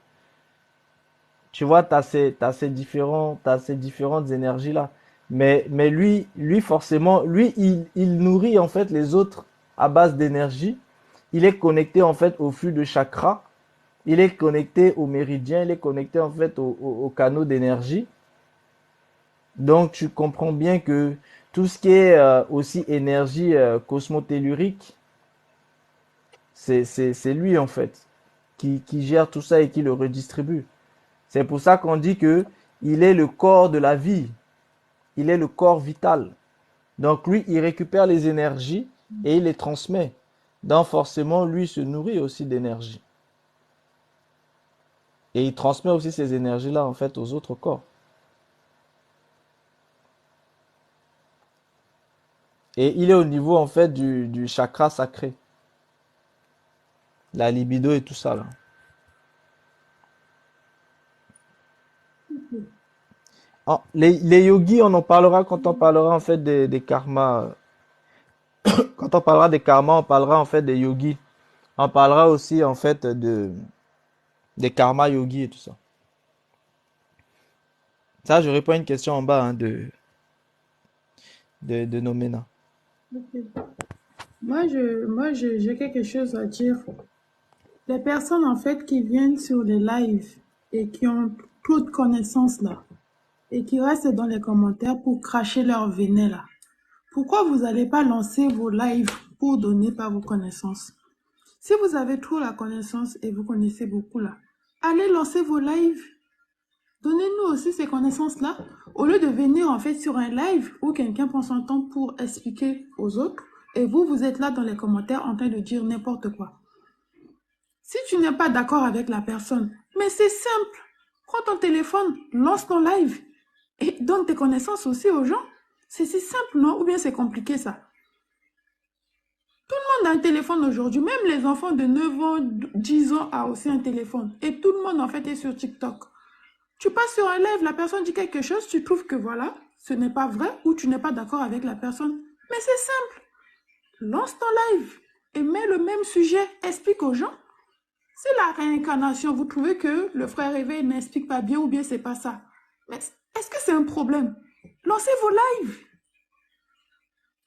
Tu vois, t'as ces différentes énergies-là. Mais lui, forcément, il nourrit en fait les autres à base d'énergie. Il est connecté en fait au flux de chakras. Il est connecté aux méridiens. Il est connecté en fait aux canaux d'énergie. Donc, tu comprends bien que tout ce qui est aussi énergie cosmotellurique, c'est lui en fait qui gère tout ça et qui le redistribue. C'est pour ça qu'on dit que il est le corps de la vie. Il est le corps vital. Donc lui, il récupère les énergies et il les transmet. Donc forcément, lui se nourrit aussi d'énergie. Et il transmet aussi ces énergies-là en fait aux autres corps. Et il est au niveau en fait du chakra sacré. La libido et tout ça là. Les yogis, on en parlera quand on parlera en fait des karmas. Quand on parlera des karmas, on parlera en fait des yogis. On parlera aussi en fait des karma yogis et tout ça. Ça, je réponds à une question en bas hein, de Nomena.
Ok. J'ai quelque chose à dire. Les personnes, en fait, qui viennent sur les lives et qui ont trop de connaissances, là, et qui restent dans les commentaires pour cracher leur venin, là. Pourquoi vous n'allez pas lancer vos lives pour donner par vos connaissances? Si vous avez trop la connaissance et vous connaissez beaucoup, là, allez lancer vos lives. Donnez-nous aussi ces connaissances-là. Au lieu de venir, en fait, sur un live où quelqu'un prend son temps pour expliquer aux autres, et vous êtes là dans les commentaires en train de dire n'importe quoi. Si tu n'es pas d'accord avec la personne, mais c'est simple. Prends ton téléphone, lance ton live et donne tes connaissances aussi aux gens. C'est si simple, non? Ou bien c'est compliqué ça? Tout le monde a un téléphone aujourd'hui. Même les enfants de 9 ans, 10 ans ont aussi un téléphone. Et tout le monde en fait est sur TikTok. Tu passes sur un live, la personne dit quelque chose, tu trouves que voilà, ce n'est pas vrai ou tu n'es pas d'accord avec la personne. Mais c'est simple. Lance ton live et mets le même sujet. Explique aux gens. C'est la réincarnation. Vous trouvez que le frère éveil n'explique pas bien ou bien c'est pas ça. Mais est-ce que c'est un problème? Lancez vos lives.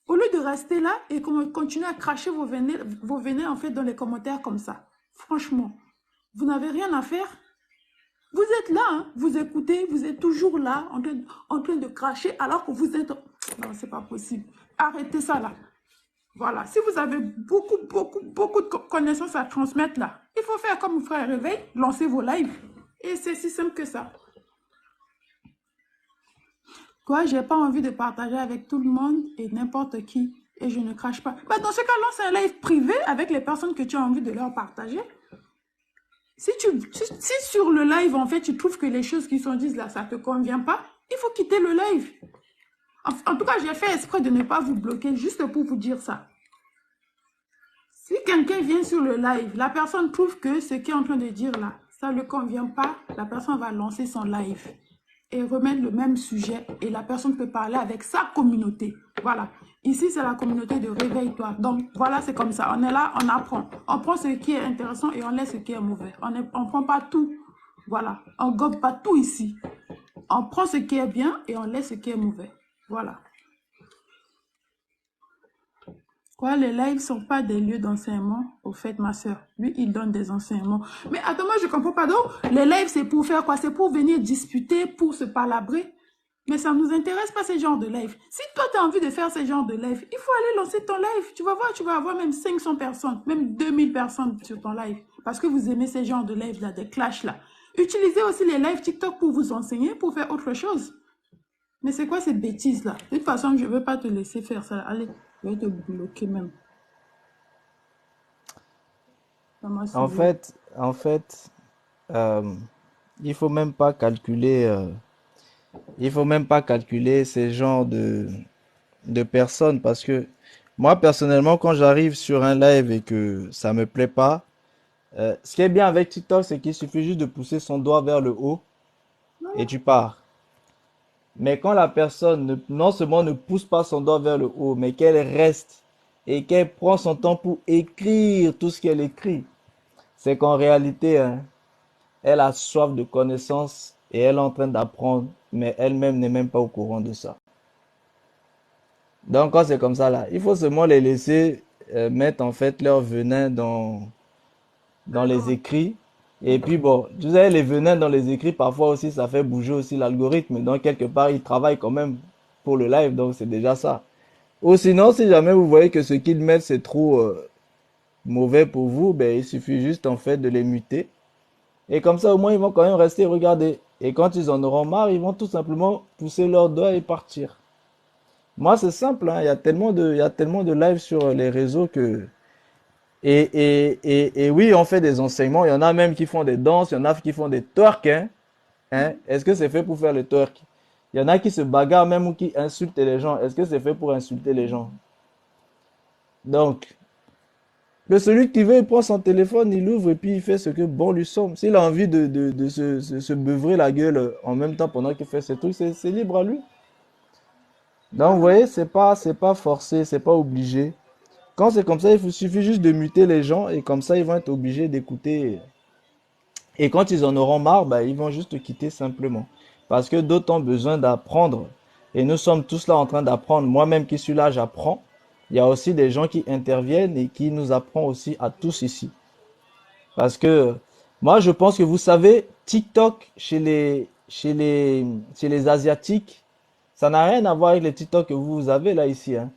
Au lieu de rester là et continuer à cracher vos venins en fait dans les commentaires comme ça. Franchement, vous n'avez rien à faire. Vous êtes là, hein, vous écoutez, vous êtes toujours là en train de cracher alors que vous êtes... Non, c'est pas possible. Arrêtez ça là. Voilà, si vous avez beaucoup de connaissances à transmettre là, il faut faire comme Frère Réveil, lancer vos lives. Et c'est si simple que ça. Quoi, j'ai pas envie de partager avec tout le monde et n'importe qui. Et je ne crache pas. Bah, dans ce cas, lance un live privé avec les personnes que tu as envie de leur partager. Si sur le live, en fait, tu trouves que les choses qui sont dites là, ça ne te convient pas, il faut quitter le live. En tout cas, j'ai fait exprès de ne pas vous bloquer juste pour vous dire ça. Si quelqu'un vient sur le live, la personne trouve que ce qu'il est en train de dire là, ça ne le convient pas, la personne va lancer son live et remettre le même sujet et la personne peut parler avec sa communauté. Voilà. Ici, c'est la communauté de Réveille-toi. Donc, voilà, c'est comme ça. On est là, on apprend. On prend ce qui est intéressant et on laisse ce qui est mauvais. On ne prend pas tout. Voilà. On ne gobe pas tout ici. On prend ce qui est bien et on laisse ce qui est mauvais. Voilà. Quoi, les lives ne sont pas des lieux d'enseignement. Au fait, ma soeur, lui, il donne des enseignements. Mais attends, moi, je ne comprends pas. Donc, les lives, c'est pour faire quoi? C'est pour venir discuter, pour se palabrer. Mais ça ne nous intéresse pas ce genre de live. Si toi, tu as envie de faire ce genre de live, il faut aller lancer ton live. Tu vas voir, tu vas avoir même 500 personnes, même 2000 personnes sur ton live. Parce que vous aimez ce genre de live-là, des clashs-là. Utilisez aussi les lives TikTok pour vous enseigner, pour faire autre chose. Mais c'est quoi ces bêtises-là? De toute façon, je ne veux pas te laisser faire ça. Allez, je vais te bloquer même.
En fait, il faut même pas calculer, il faut même pas calculer ces genres de personnes parce que moi personnellement, quand j'arrive sur un live et que ça me plaît pas, ce qui est bien avec TikTok, c'est qu'il suffit juste de pousser son doigt vers le haut et tu pars. Mais quand la personne non seulement ne pousse pas son doigt vers le haut, mais qu'elle reste et qu'elle prend son temps pour écrire tout ce qu'elle écrit, c'est qu'en réalité, hein, elle a soif de connaissances et elle est en train d'apprendre, mais elle-même n'est même pas au courant de ça. Donc quand c'est comme ça là, il faut seulement les laisser mettre en fait leur venin dans les écrits. Et puis bon, tu sais, les venins dans les écrits, parfois aussi, ça fait bouger aussi l'algorithme. Donc quelque part, ils travaillent quand même pour le live, donc c'est déjà ça. Ou sinon, si jamais vous voyez que ce qu'ils mettent, c'est trop mauvais pour vous, ben il suffit juste en fait de les muter. Et comme ça, au moins, ils vont quand même rester regarder. Et quand ils en auront marre, ils vont tout simplement pousser leurs doigts et partir. Moi, c'est simple, hein. Il y a tellement de lives sur les réseaux que... Et oui, on fait des enseignements. Il y en a même qui font des danses, il y en a qui font des twerk, hein. Hein? Est-ce que c'est fait pour faire le twerk? Il y en a qui se bagarrent même ou qui insultent les gens. Est-ce que c'est fait pour insulter les gens? Donc, que celui qui veut, il prend son téléphone, il l'ouvre et puis il fait ce que bon lui semble. S'il a envie de se beuvrer la gueule en même temps pendant qu'il fait ses trucs, c'est libre à lui. Donc, vous voyez, c'est pas forcé, c'est pas obligé. Quand c'est comme ça, il suffit juste de muter les gens et comme ça, ils vont être obligés d'écouter. Et quand ils en auront marre, bah, ils vont juste quitter simplement. Parce que d'autres ont besoin d'apprendre. Et nous sommes tous là en train d'apprendre. Moi-même qui suis là, j'apprends. Il y a aussi des gens qui interviennent et qui nous apprennent aussi à tous ici. Parce que moi, je pense que vous savez, TikTok chez les Asiatiques, ça n'a rien à voir avec les TikTok que vous avez là ici, hein.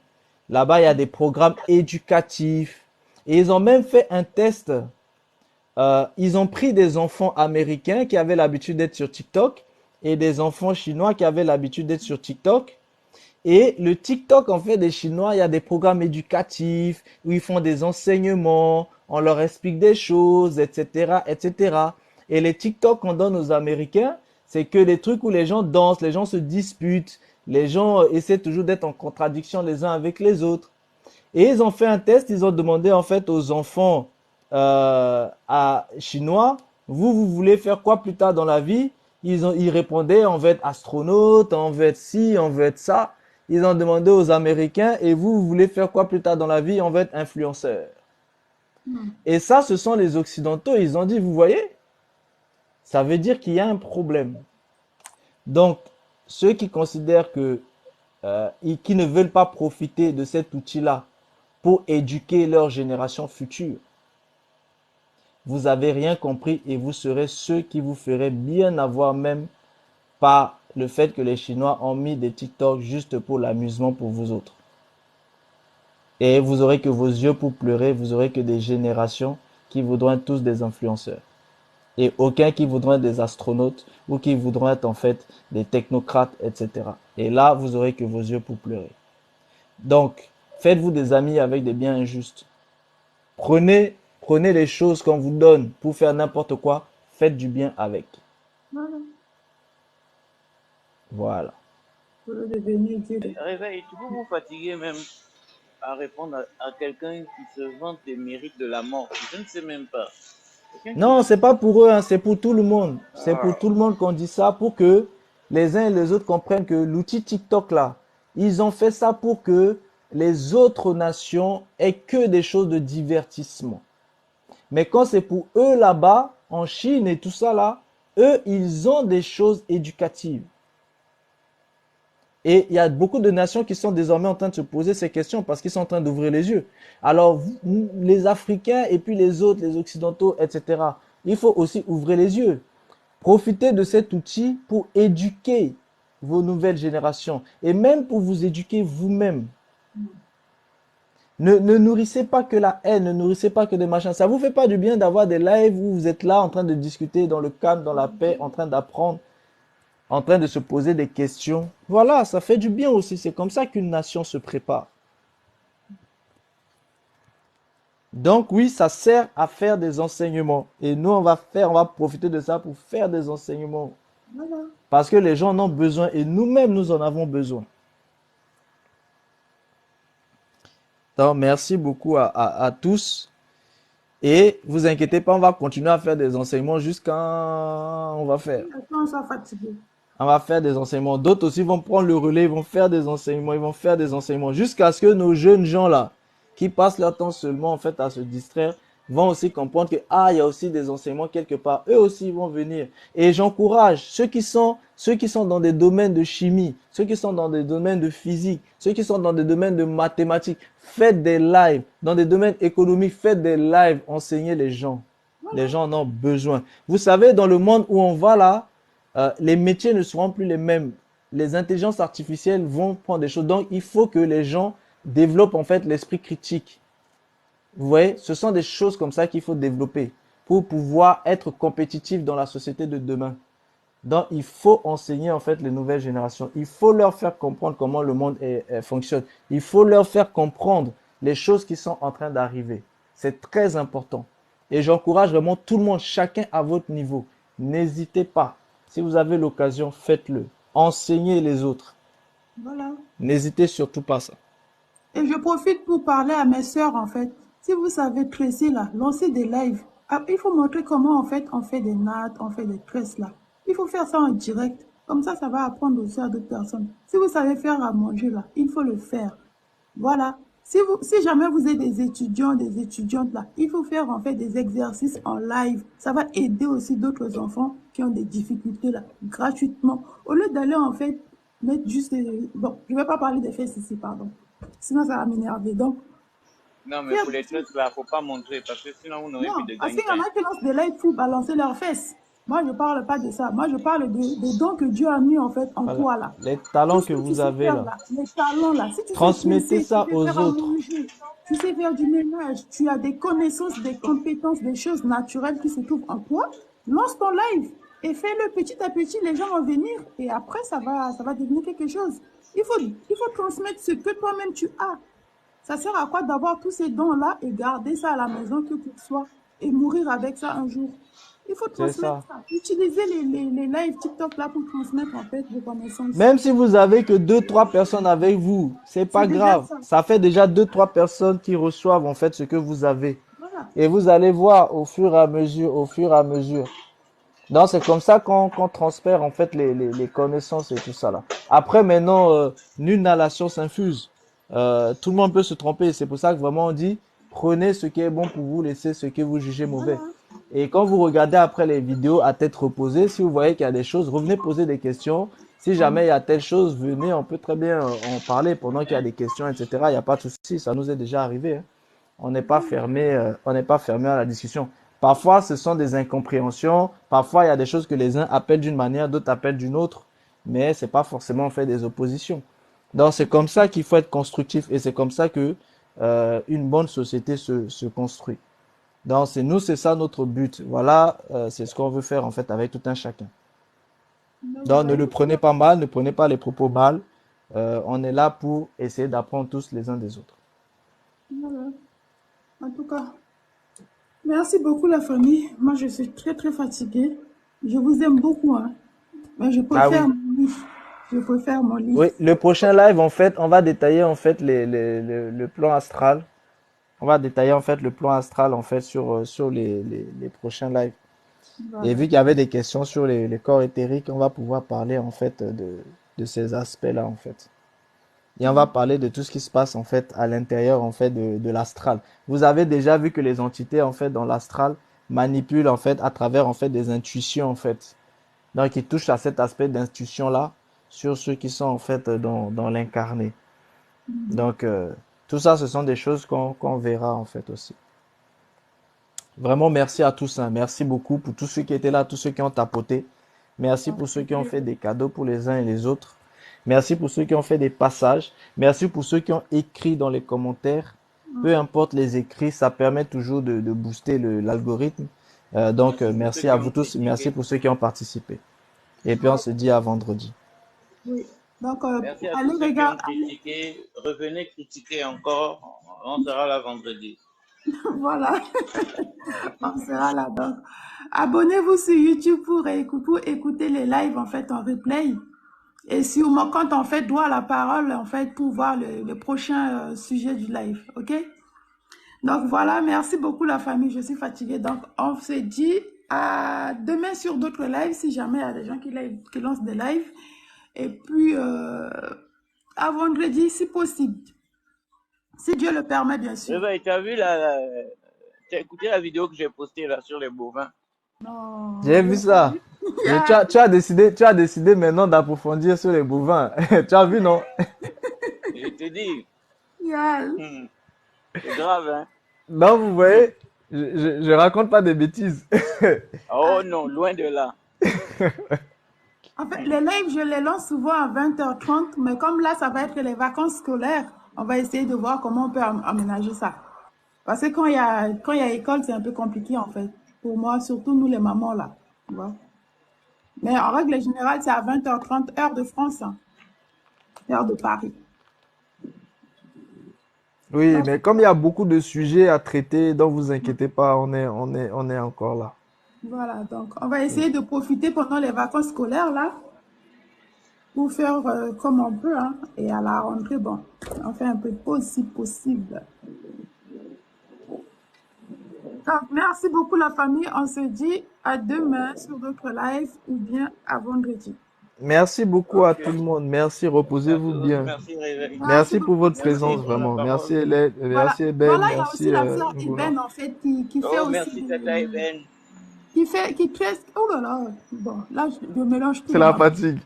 Là-bas, il y a des programmes éducatifs. Et ils ont même fait un test. Ils ont pris des enfants américains qui avaient l'habitude d'être sur TikTok et des enfants chinois qui avaient l'habitude d'être sur TikTok. Et le TikTok, en fait, des Chinois, il y a des programmes éducatifs où ils font des enseignements, on leur explique des choses, etc., etc. Et les TikTok qu'on donne aux Américains, c'est que des trucs où les gens dansent, les gens se disputent, les gens essaient toujours d'être en contradiction les uns avec les autres. Et ils ont fait un test, ils ont demandé en fait aux enfants chinois, vous voulez faire quoi plus tard dans la vie? Ils répondaient, on veut être astronaute, on veut être ci, on veut être ça. Ils ont demandé aux Américains, et vous voulez faire quoi plus tard dans la vie? On veut être influenceur. Et ça, ce sont les Occidentaux, ils ont dit, vous voyez, ça veut dire qu'il y a un problème. Donc, ceux qui considèrent qui ne veulent pas profiter de cet outil-là pour éduquer leur génération future, vous avez rien compris et vous serez ceux qui vous feraient bien avoir même par le fait que les Chinois ont mis des TikTok juste pour l'amusement pour vous autres. Et vous aurez que vos yeux pour pleurer, vous aurez que des générations qui voudront être tous des influenceurs. Et aucun qui voudront être des astronautes ou qui voudront être en fait des technocrates, etc. Et là, vous aurez que vos yeux pour pleurer. Donc, faites-vous des amis avec des biens injustes. Prenez les choses qu'on vous donne pour faire n'importe quoi. Faites du bien avec.
Voilà.
Voilà.
Pour le devenir Dieu.
Réveil, tu peux vous fatiguer même à répondre à quelqu'un qui se vante des mérites de la mort. Je ne sais même pas.
Non, c'est pas pour eux, hein, c'est pour tout le monde. C'est pour tout le monde qu'on dit ça, pour que les uns et les autres comprennent que l'outil TikTok là, ils ont fait ça pour que les autres nations aient que des choses de divertissement. Mais quand c'est pour eux là-bas, en Chine et tout ça là, eux, ils ont des choses éducatives. Et il y a beaucoup de nations qui sont désormais en train de se poser ces questions parce qu'ils sont en train d'ouvrir les yeux. Alors, les Africains et puis les autres, les Occidentaux, etc., il faut aussi ouvrir les yeux. Profitez de cet outil pour éduquer vos nouvelles générations et même pour vous éduquer vous-même. Ne nourrissez pas que la haine, ne nourrissez pas que des machins. Ça vous fait pas du bien d'avoir des lives où vous êtes là en train de discuter dans le calme, dans la paix, en train d'apprendre, en train de se poser des questions. Voilà, ça fait du bien aussi. C'est comme ça qu'une nation se prépare. Donc oui, ça sert à faire des enseignements. Et nous, on va profiter de ça pour faire des enseignements.
Voilà.
Parce que les gens en ont besoin et nous-mêmes, nous en avons besoin. Donc, merci beaucoup à tous. Et vous inquiétez pas, on va continuer à faire des enseignements jusqu'à... On va faire.
Maintenant, on soit fatigué.
On va faire des enseignements. D'autres aussi vont prendre le relais, ils vont faire des enseignements, ils vont faire des enseignements. Jusqu'à ce que nos jeunes gens là, qui passent leur temps seulement en fait à se distraire, vont aussi comprendre que il y a aussi des enseignements quelque part. Eux aussi ils vont venir. Et j'encourage ceux qui sont dans des domaines de chimie, ceux qui sont dans des domaines de physique, ceux qui sont dans des domaines de mathématiques, faites des lives. Dans des domaines économiques, faites des lives, enseignez les gens. Les gens en ont besoin. Vous savez, dans le monde où on va là, les métiers ne seront plus les mêmes. Les intelligences artificielles vont prendre des choses. Donc, il faut que les gens développent en fait l'esprit critique. Vous voyez, ce sont des choses comme ça qu'il faut développer pour pouvoir être compétitif dans la société de demain. Donc, il faut enseigner en fait les nouvelles générations. Il faut leur faire comprendre comment le monde fonctionne. Il faut leur faire comprendre les choses qui sont en train d'arriver. C'est très important. Et j'encourage vraiment tout le monde, chacun à votre niveau. N'hésitez pas. Si vous avez l'occasion, faites-le. Enseignez les autres.
Voilà.
N'hésitez surtout pas ça.
Et je profite pour parler à mes sœurs, en fait. Si vous savez tresser là, lancez des lives. Ah, il faut montrer comment, en fait, on fait des nattes, on fait des tresses là. Il faut faire ça en direct. Comme ça va apprendre aussi à d'autres personnes. Si vous savez faire à manger là, il faut le faire. Voilà. Si jamais vous êtes des étudiants, des étudiantes là, il faut faire en fait des exercices en live. Ça va aider aussi d'autres enfants qui ont des difficultés là, gratuitement. Au lieu d'aller en fait mettre juste des... Bon, je ne vais pas parler des fesses ici, pardon. Sinon, ça va m'énerver. Donc,
Non, mais
Faire
pour
des
les
choses.
trucs là, faut pas montrer parce que sinon, vous n'aurez plus
Non,
de
parce qu'il y en
gagne-pain.
a qui lancent des lives pour balancer leurs fesses. Moi, je ne parle pas de ça. Moi, je parle des dons que Dieu a mis en fait en
Voilà.
toi là.
Les
Tout
talents
ce
que
que tu
vous
sais
avez
faire
là.
là, les talents là. Si tu sais
Transmettez
cuisiner, tu
ça
sais
aux
faire à
autres.
manger, tu sais faire du ménage, tu as des connaissances, des compétences, des choses naturelles qui se trouvent en toi, lance ton live et fais-le petit à petit. Les gens vont venir et après, ça va devenir quelque chose. Il faut transmettre ce que toi-même tu as. Ça sert à quoi d'avoir tous ces dons-là et garder ça à la maison que pour soi et mourir avec ça un jour? Il faut
C'est
transmettre
ça.
ça. Utilisez les lives TikTok là pour transmettre en fait vos connaissances.
Même si vous avez que deux, trois personnes avec vous, c'est
C'est
pas
déjà
grave.
ça.
Ça fait déjà deux, trois personnes qui reçoivent en fait ce que vous avez.
Voilà.
Et vous allez voir au fur et à mesure, au fur et à mesure. Donc c'est comme ça qu'on transfère en fait les connaissances et tout ça là. Après maintenant, nul n'a la science infuse. Tout le monde peut se tromper. C'est pour ça que vraiment on dit prenez ce qui est bon pour vous, laissez ce que vous jugez mauvais.
Voilà.
Et quand vous regardez après les vidéos à tête reposée, si vous voyez qu'il y a des choses, revenez poser des questions. Si jamais il y a telle chose, venez, on peut très bien en parler pendant qu'il y a des questions, etc. Il n'y a pas de souci, ça nous est déjà arrivé, hein. On n'est pas fermé, on n'est pas fermé à la discussion. Parfois, ce sont des incompréhensions. Parfois, il y a des choses que les uns appellent d'une manière, d'autres appellent d'une autre. Mais c'est pas forcément fait des oppositions. Donc, c'est comme ça qu'il faut être constructif et c'est comme ça que une bonne société se construit. Donc, c'est ça notre but. Voilà, c'est ce qu'on veut faire en fait avec tout un chacun.
Donc,
Donc, ne
voilà.
le prenez pas mal, ne prenez pas les propos mal. On est là pour essayer d'apprendre tous les uns des autres.
Voilà. En tout cas, merci beaucoup la famille. Moi, je suis très très fatiguée. Je vous aime beaucoup, hein. Mais je
Ah
préfère
oui.
mon lit. Je préfère mon lit.
Oui, le prochain live, en fait, on va détailler en fait le plan astral. On va détailler en fait le plan astral en fait sur les prochains lives. Et
Voilà.
vu qu'il y avait des questions sur les corps éthériques, on va pouvoir parler en fait de ces aspects-là en fait. Et on va parler de tout ce qui se passe en fait à l'intérieur en fait de l'astral. Vous avez déjà vu que les entités en fait dans l'astral manipulent en fait à travers en fait des intuitions en fait. Donc ils touchent à cet aspect d'intuition là sur ceux qui sont en fait dans l'incarné. Donc tout ça ce sont des choses qu'on verra en fait aussi. Vraiment merci à tous, hein. Merci beaucoup pour tous ceux qui étaient là, tous ceux qui ont tapoté. Merci pour ceux qui ont fait des cadeaux pour les uns et les autres. Merci pour ceux qui ont fait des passages. Merci pour ceux qui ont écrit dans les commentaires. Peu importe les écrits, ça permet toujours de booster l'algorithme. Donc,
Merci pour ceux
merci
qui
à
ont
vous tous. Merci
critiqué.
pour ceux qui ont participé. Et puis, on se dit à vendredi.
Oui. Donc,
Merci à
allez
tous ceux qui ont
regarder.
critiqué. Revenez critiquer encore. On sera là vendredi.
Voilà. On sera là. Donc, abonnez-vous sur YouTube pour écouter les lives en fait en replay. Et sûrement quand on fait droit à la parole en fait pour voir le prochain sujet du live. OK? Donc voilà, merci beaucoup la famille. Je suis fatiguée. Donc, on se dit à demain sur d'autres lives si jamais il y a des gens qui lancent des lives. Et puis, à vendredi si possible. Si Dieu le permet, bien sûr.
Réveil, tu as vu tu as écouté la vidéo que j'ai postée là sur les bovins?
Non.
J'ai vu ça. Mais tu as décidé maintenant d'approfondir sur les bovins. Tu as vu, non?
Je te dis,
Yal.
c'est grave, hein?
Non, vous voyez, je raconte pas des bêtises.
Oh non, loin de là.
En fait, les lives, je les lance souvent à 20h30, mais comme là, ça va être les vacances scolaires, on va essayer de voir comment on peut aménager ça. Parce que quand il y a école, c'est un peu compliqué, en fait. Pour moi, surtout nous, les mamans, là. Tu vois. Mais en règle générale, c'est à 20h30, heure de France, hein, heure de Paris.
Oui,
Donc,
mais comme il y a beaucoup de sujets à traiter, donc vous inquiétez pas, on est encore là.
voilà. Donc, on va essayer de profiter pendant les vacances scolaires, là, pour faire comme on peut, hein. Et à la rentrée, bon, on fait un peu de pause si possible. Donc, merci beaucoup la famille. On se dit à demain sur d'autres lives ou bien à vendredi.
Merci beaucoup à
Ok.
tout le monde. Merci,
Merci à
reposez-vous
tous.
bien.
Merci, Réveil.
Merci pour votre
Merci
présence,
pour la
vraiment. Merci
parole.
Hélène,
Voilà.
merci Eben,
Voilà, il y a
merci
aussi la sœur
Ngoula.
Eben, en fait, qui fait
Oh,
aussi
merci, Tata Eben.
qui tresse. Oh là là. Bon, là, je mélange tout
C'est
dans
la
ma.
fatigue.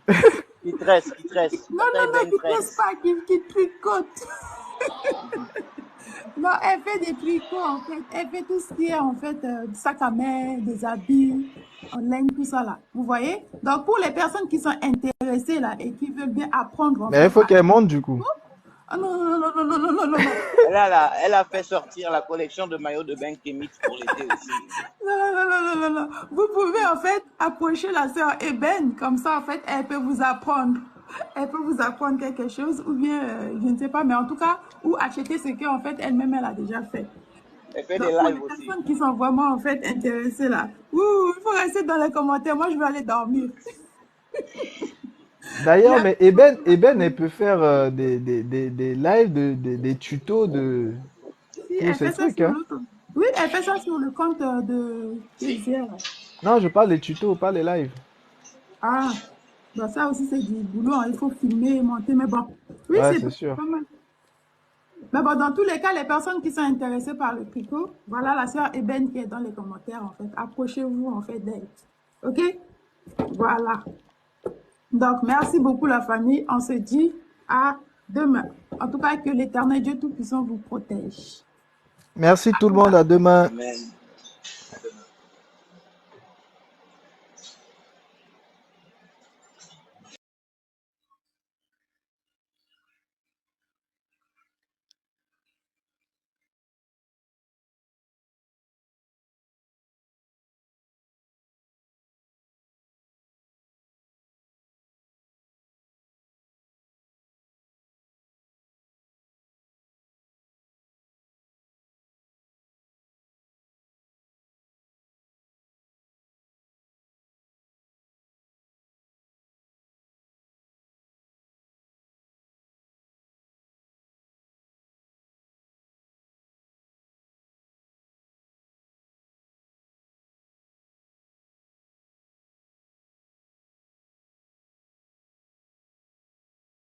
Qui tresse.
Non,
Tata
non, non,
Eben
qui tresse
tresse.
pas, qui tricote. Non, elle fait des tricots, en fait. Elle fait tout ce qui est, en fait, sac à main, des habits, en laine, tout ça, là. Vous voyez? Donc, pour les personnes qui sont intéressées, là, et qui veulent bien apprendre, en
Mais il
fait,
faut
à...
qu'elle monte du coup.
Ah non, non, non, non, non, non, non, non, non.
Elle a fait sortir la collection de maillots de bain Kémix pour l'été aussi.
Non, non, non, non, non, non. Vous pouvez en fait approcher la sœur Eben, comme ça en fait elle peut vous apprendre. Elle peut vous apprendre quelque chose ou bien, je ne sais pas, mais en tout cas, ou acheter ce qu'en fait elle-même elle a déjà fait.
Elle fait des
Donc pour les
lives aussi.
personnes qui sont vraiment en fait intéressées là, ouh, il faut rester dans les commentaires, moi je vais aller dormir.
D'ailleurs,
Merci
mais
beaucoup la
Eben, elle
famille.
peut faire des lives, des tutos
Si
pour
elle
ces
fait ça
trucs,
sur
hein.
l'autre. Oui, elle fait ça sur le compte de
Si.
Kezia.
Non, je parle des tutos, pas les lives.
Ah, bah ça aussi c'est du boulot, hein. Il faut filmer, monter, mais bon. Oui,
Ouais,
c'est
c'est sûr.
pas mal. Mais bon, dans tous les cas, les personnes qui sont intéressées par le tricot, voilà la sœur Eben qui est dans les commentaires, en fait. Approchez-vous, en fait, d'elle. OK? Voilà. Donc, merci beaucoup, la famille. On se dit à demain. En tout cas, que l'Éternel Dieu Tout-Puissant vous protège.
Merci tout le monde, à demain.
Amen.